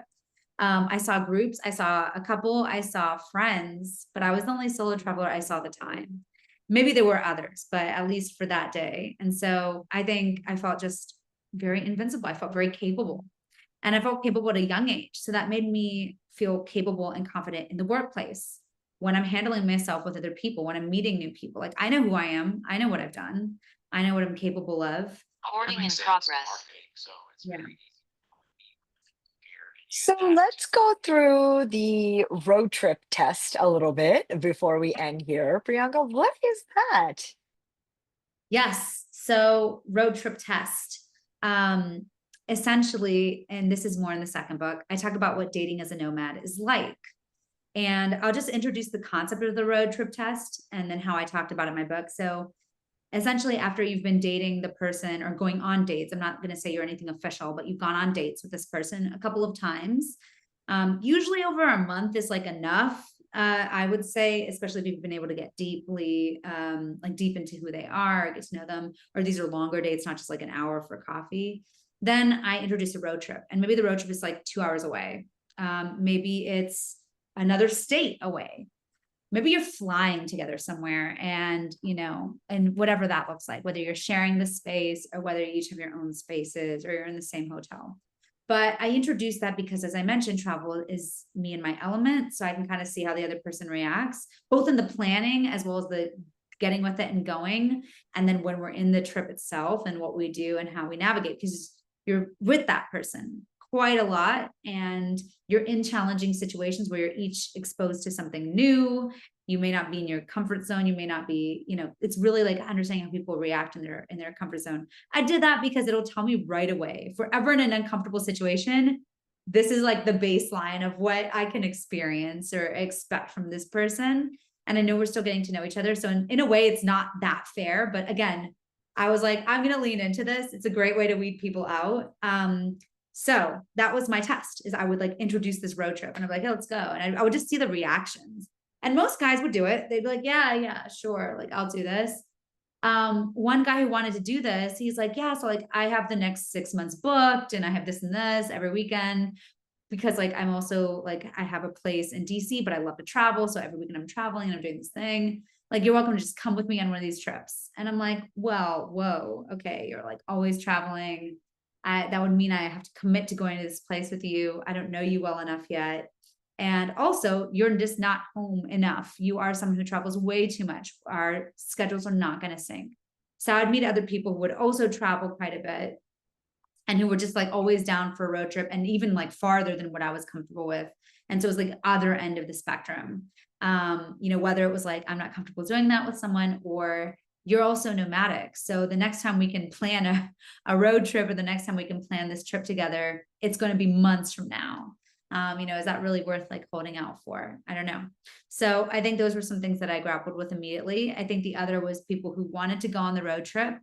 I saw groups, I saw a couple, I saw friends, but I was the only solo traveler I saw at the time. Maybe there were others, but at least for that day. And so I think I felt just very invincible. I felt very capable. And I felt capable at a young age. So that made me feel capable and confident in the workplace when I'm handling myself with other people, when I'm meeting new people. Like I know who I am, I know what I've done, I know what I'm capable of. Recording in progress. Yeah. So let's go through the road trip test a little bit before we end here. Priyanka, what is that? Yes. So road trip test. Essentially, and this is more in the second book, I talk about what dating as a nomad is like. And I'll just introduce the concept of the road trip test and then how I talked about it in my book. So essentially, after you've been dating the person or going on dates, I'm not going to say you're anything official, but you've gone on dates with this person a couple of times. Usually over a month is like enough. I would say, especially if you've been able to get deeply, like deep into who they are, get to know them, or these are longer dates, not just like an hour for coffee. Then I introduce a road trip, and maybe the road trip is like 2 hours away. Maybe it's another state away. Maybe you're flying together somewhere and, and whatever that looks like, whether you're sharing the space or whether you each have your own spaces or you're in the same hotel. But I introduced that because, as I mentioned, travel is me and my element. So I can kind of see how the other person reacts, both in the planning as well as the getting with it and going. And then when we're in the trip itself and what we do and how we navigate, because you're with that person quite a lot and you're in challenging situations where you're each exposed to something new. You may not be in your comfort zone. You may not be, it's really like understanding how people react in their comfort zone. I did that because it'll tell me right away. If we're ever in an uncomfortable situation, this is like the baseline of what I can experience or expect from this person. And I know we're still getting to know each other. So in a way, it's not that fair. But again, I was like, I'm going to lean into this. It's a great way to weed people out. So that was my test, is I would like introduce this road trip and I'm like, hey, let's go. And I would just see the reactions. And most guys would do it. They'd be like, yeah, sure. Like, I'll do this. One guy who wanted to do this, he's like, yeah, so like I have the next 6 months booked and I have this and this every weekend because like, I'm also like, I have a place in DC, but I love to travel. So every weekend I'm traveling and I'm doing this thing. Like, you're welcome to just come with me on one of these trips. And I'm like, well, whoa, okay. You're like always traveling. That would mean I have to commit to going to this place with you. I don't know you well enough yet. And also, you're just not home enough. You are someone who travels way too much. Our schedules are not going to sync. So I'd meet other people who would also travel quite a bit and who were just like always down for a road trip and even like farther than what I was comfortable with. And so it was like other end of the spectrum. Whether it was like, I'm not comfortable doing that with someone, or you're also nomadic. So the next time we can plan a road trip, or the next time we can plan this trip together, it's going to be months from now. Is that really worth like holding out for? I don't know. So I think those were some things that I grappled with immediately. I think the other was people who wanted to go on the road trip.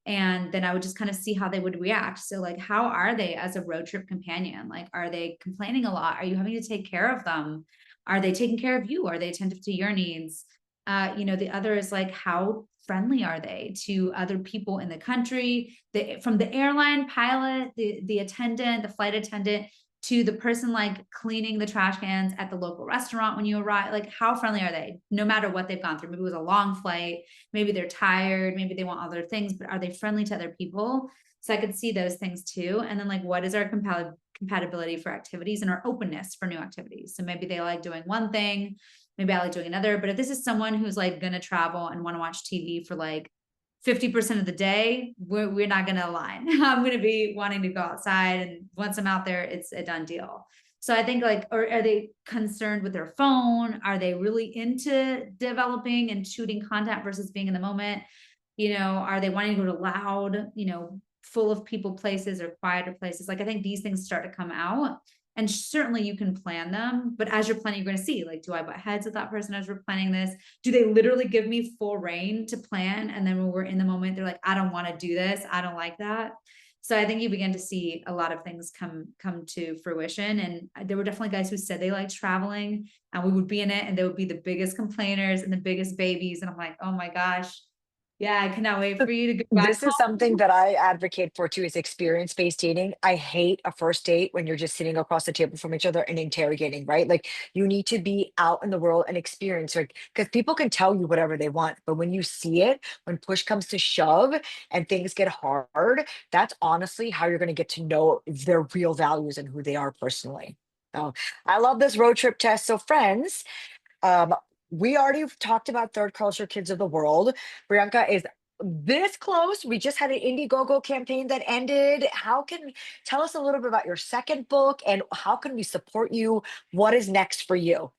And then I would just kind of see how they would react. So like, how are they as a road trip companion? Like, are they complaining a lot? Are you having to take care of them? Are they taking care of you? Are they attentive to your needs? The other is like, how friendly are they to other people in the country, from the airline pilot, the attendant, the flight attendant, to the person like cleaning the trash cans at the local restaurant when you arrive. Like, how friendly are they, no matter what they've gone through? Maybe it was a long flight, maybe they're tired, maybe they want other things, but are they friendly to other people? So I could see those things too. And then like, what is our compatibility for activities and our openness for new activities? So maybe they like doing one thing, maybe I like doing another. But if this is someone who's like going to travel and want to watch TV for like 50% of the day, we're not going to align. I'm going to be wanting to go outside. And once I'm out there, it's a done deal. So I think like, or are they concerned with their phone? Are they really into developing and shooting content versus being in the moment? You know, are they wanting to go to loud, you know, full of people places or quieter places? Like, I think these things start to come out, and certainly you can plan them, but as you're planning, you're going to see, like, do I butt heads with that person as we're planning this? Do they literally give me full reign to plan? And then when we're in the moment, they're like, I don't want to do this. I don't like that. So I think you begin to see a lot of things come to fruition. And there were definitely guys who said they liked traveling, and we would be in it, and they would be the biggest complainers and the biggest babies. And I'm like, oh my gosh, yeah, I cannot wait for you to go back This is something that I advocate for too, is experience-based dating. I hate a first date when you're just sitting across the table from each other and interrogating, right? Like you need to be out in the world and experience, like, because people can tell you whatever they want, but when you see it, when push comes to shove and things get hard, that's honestly how you're going to get to know their real values and who they are personally. So I love this road trip test. So friends, um, we already talked about third culture kids of the world. Priyanka is this close. We just had an Indiegogo campaign that ended. How can tell us a little bit about your second book and how can we support you? What is next for you?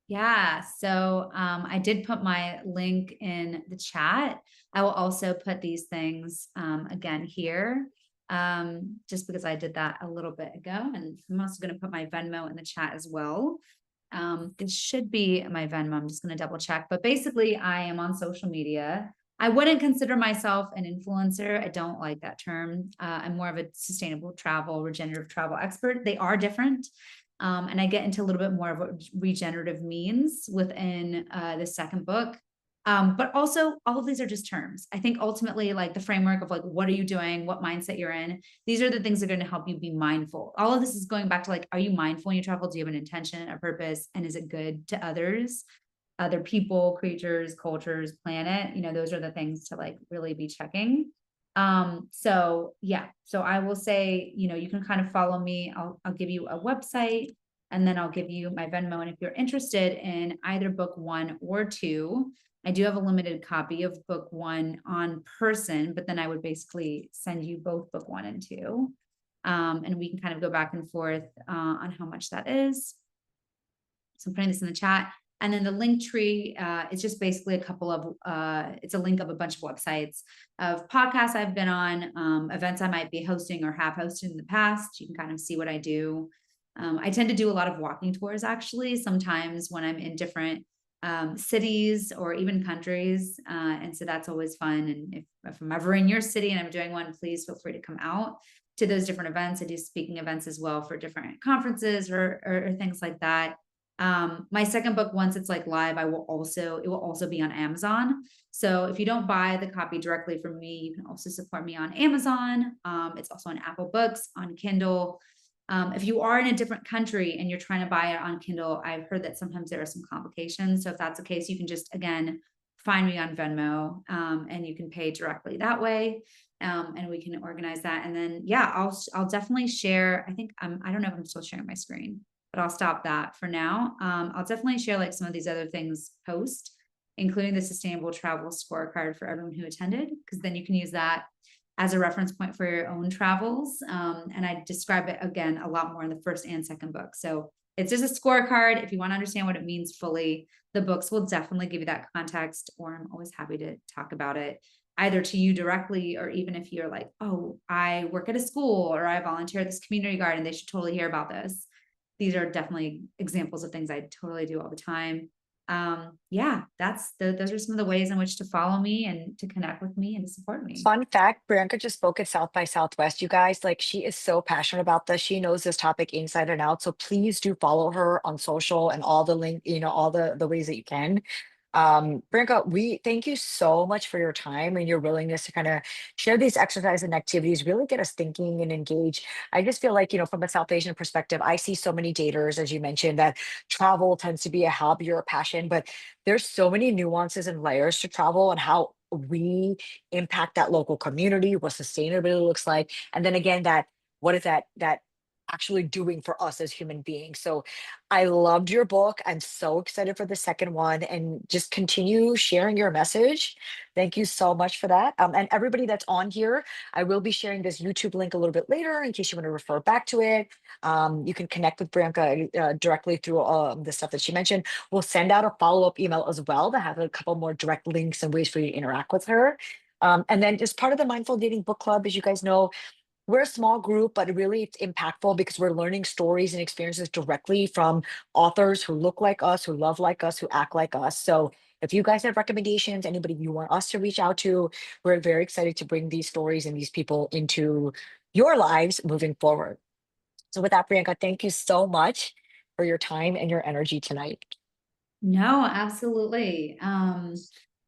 Yeah, so I did put my link in the chat. I will also put these things again here, just because I did that a little bit ago. And I'm also going to put my Venmo in the chat as well. This should be my Venmo. I'm just going to double check. But basically, I am on social media. I wouldn't consider myself an influencer. I don't like that term. I'm more of a sustainable travel, regenerative travel expert. They are different. And I get into a little bit more of what regenerative means within the second book. But also all of these are just terms. I think ultimately, like the framework of like, what are you doing? What mindset you're in? These are the things that are going to help you be mindful. All of this is going back to like, are you mindful when you travel? Do you have an intention, a purpose? And is it good to others, other people, creatures, cultures, planet? You know, those are the things to like really be checking. So yeah, so I will say, you know, you can kind of follow me. I'll give you a website, and then I'll give you my Venmo. And if you're interested in either book 1 or 2, I do have a limited copy of book 1 on person, but then I would basically send you both book 1 and 2. And we can kind of go back and forth on how much that is. So I'm putting this in the chat. And then the link tree is just basically a couple of, it's a link of a bunch of websites of podcasts I've been on, events I might be hosting or have hosted in the past. You can kind of see what I do. I tend to do a lot of walking tours, actually, sometimes when I'm in different cities or even countries. And so that's always fun. And if I'm ever in your city and I'm doing one, please feel free to come out to those different events. I do speaking events as well for different conferences or things like that. My second book, once it's like live, it will also be on Amazon. So if you don't buy the copy directly from me, you can also support me on Amazon. It's also on Apple Books, on Kindle. If you are in a different country and you're trying to buy it on Kindle, I've heard that sometimes there are some complications. So if that's the case, you can just, again, find me on Venmo, and you can pay directly that way. And we can organize that. And then, yeah, I'll definitely share. I think, I don't know if I'm still sharing my screen, but I'll stop that for now. I'll definitely share like some of these other things post, including the sustainable travel scorecard for everyone who attended, because then you can use that as a reference point for your own travels. And I describe it again a lot more in the first and second book. So it's just a scorecard. If you want to understand what it means fully, the books will definitely give you that context, or I'm always happy to talk about it either to you directly, or even if you're like, oh, I work at a school or I volunteer at this community garden, they should totally hear about this. These are definitely examples of things I totally do all the time. Yeah, those are some of the ways in which to follow me and to connect with me and to support me. Fun fact, Priyanka just spoke at South by Southwest, you guys. Like, she is so passionate about this. She knows this topic inside and out. So please do follow her on social and all the link, all the ways that you can. Priyanka, we thank you so much for your time and your willingness to kind of share these exercises and activities, really get us thinking and engage. I just feel like, from a South Asian perspective, I see so many daters, as you mentioned, that travel tends to be a hobby or a passion, but there's so many nuances and layers to travel and how we impact that local community, what sustainability looks like, and then again, that what is that actually doing for us as human beings. So I loved your book. I'm so excited for the second one, and just continue sharing your message. Thank you so much for that. And everybody that's on here, I will be sharing this YouTube link a little bit later in case you want to refer back to it. You can connect with Priyanka directly through the stuff that she mentioned. We'll send out a follow-up email as well that has a couple more direct links and ways for you to interact with her. And then as part of the Mindful Dating Book Club, as you guys know, we're a small group, but really it's impactful because we're learning stories and experiences directly from authors who look like us, who love like us, who act like us. So if you guys have recommendations, anybody you want us to reach out to, we're very excited to bring these stories and these people into your lives moving forward. So with that, Priyanka, thank you so much for your time and your energy tonight. No, absolutely.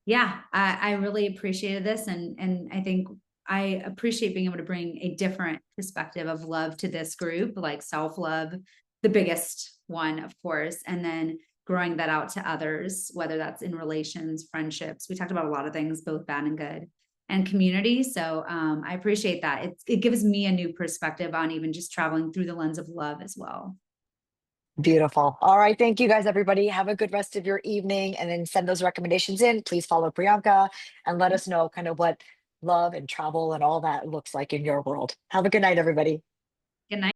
Yeah, I really appreciated this, and I think I appreciate being able to bring a different perspective of love to this group, like self-love, the biggest one, of course, and then growing that out to others, whether that's in relations, friendships. We talked about a lot of things, both bad and good, and community. So I appreciate that. It gives me a new perspective on even just traveling through the lens of love as well. Beautiful. All right. Thank you guys, everybody. Have a good rest of your evening, and then send those recommendations in. Please follow Priyanka and let us know kind of what love and travel and all that looks like in your world. Have a good night, everybody. Good night.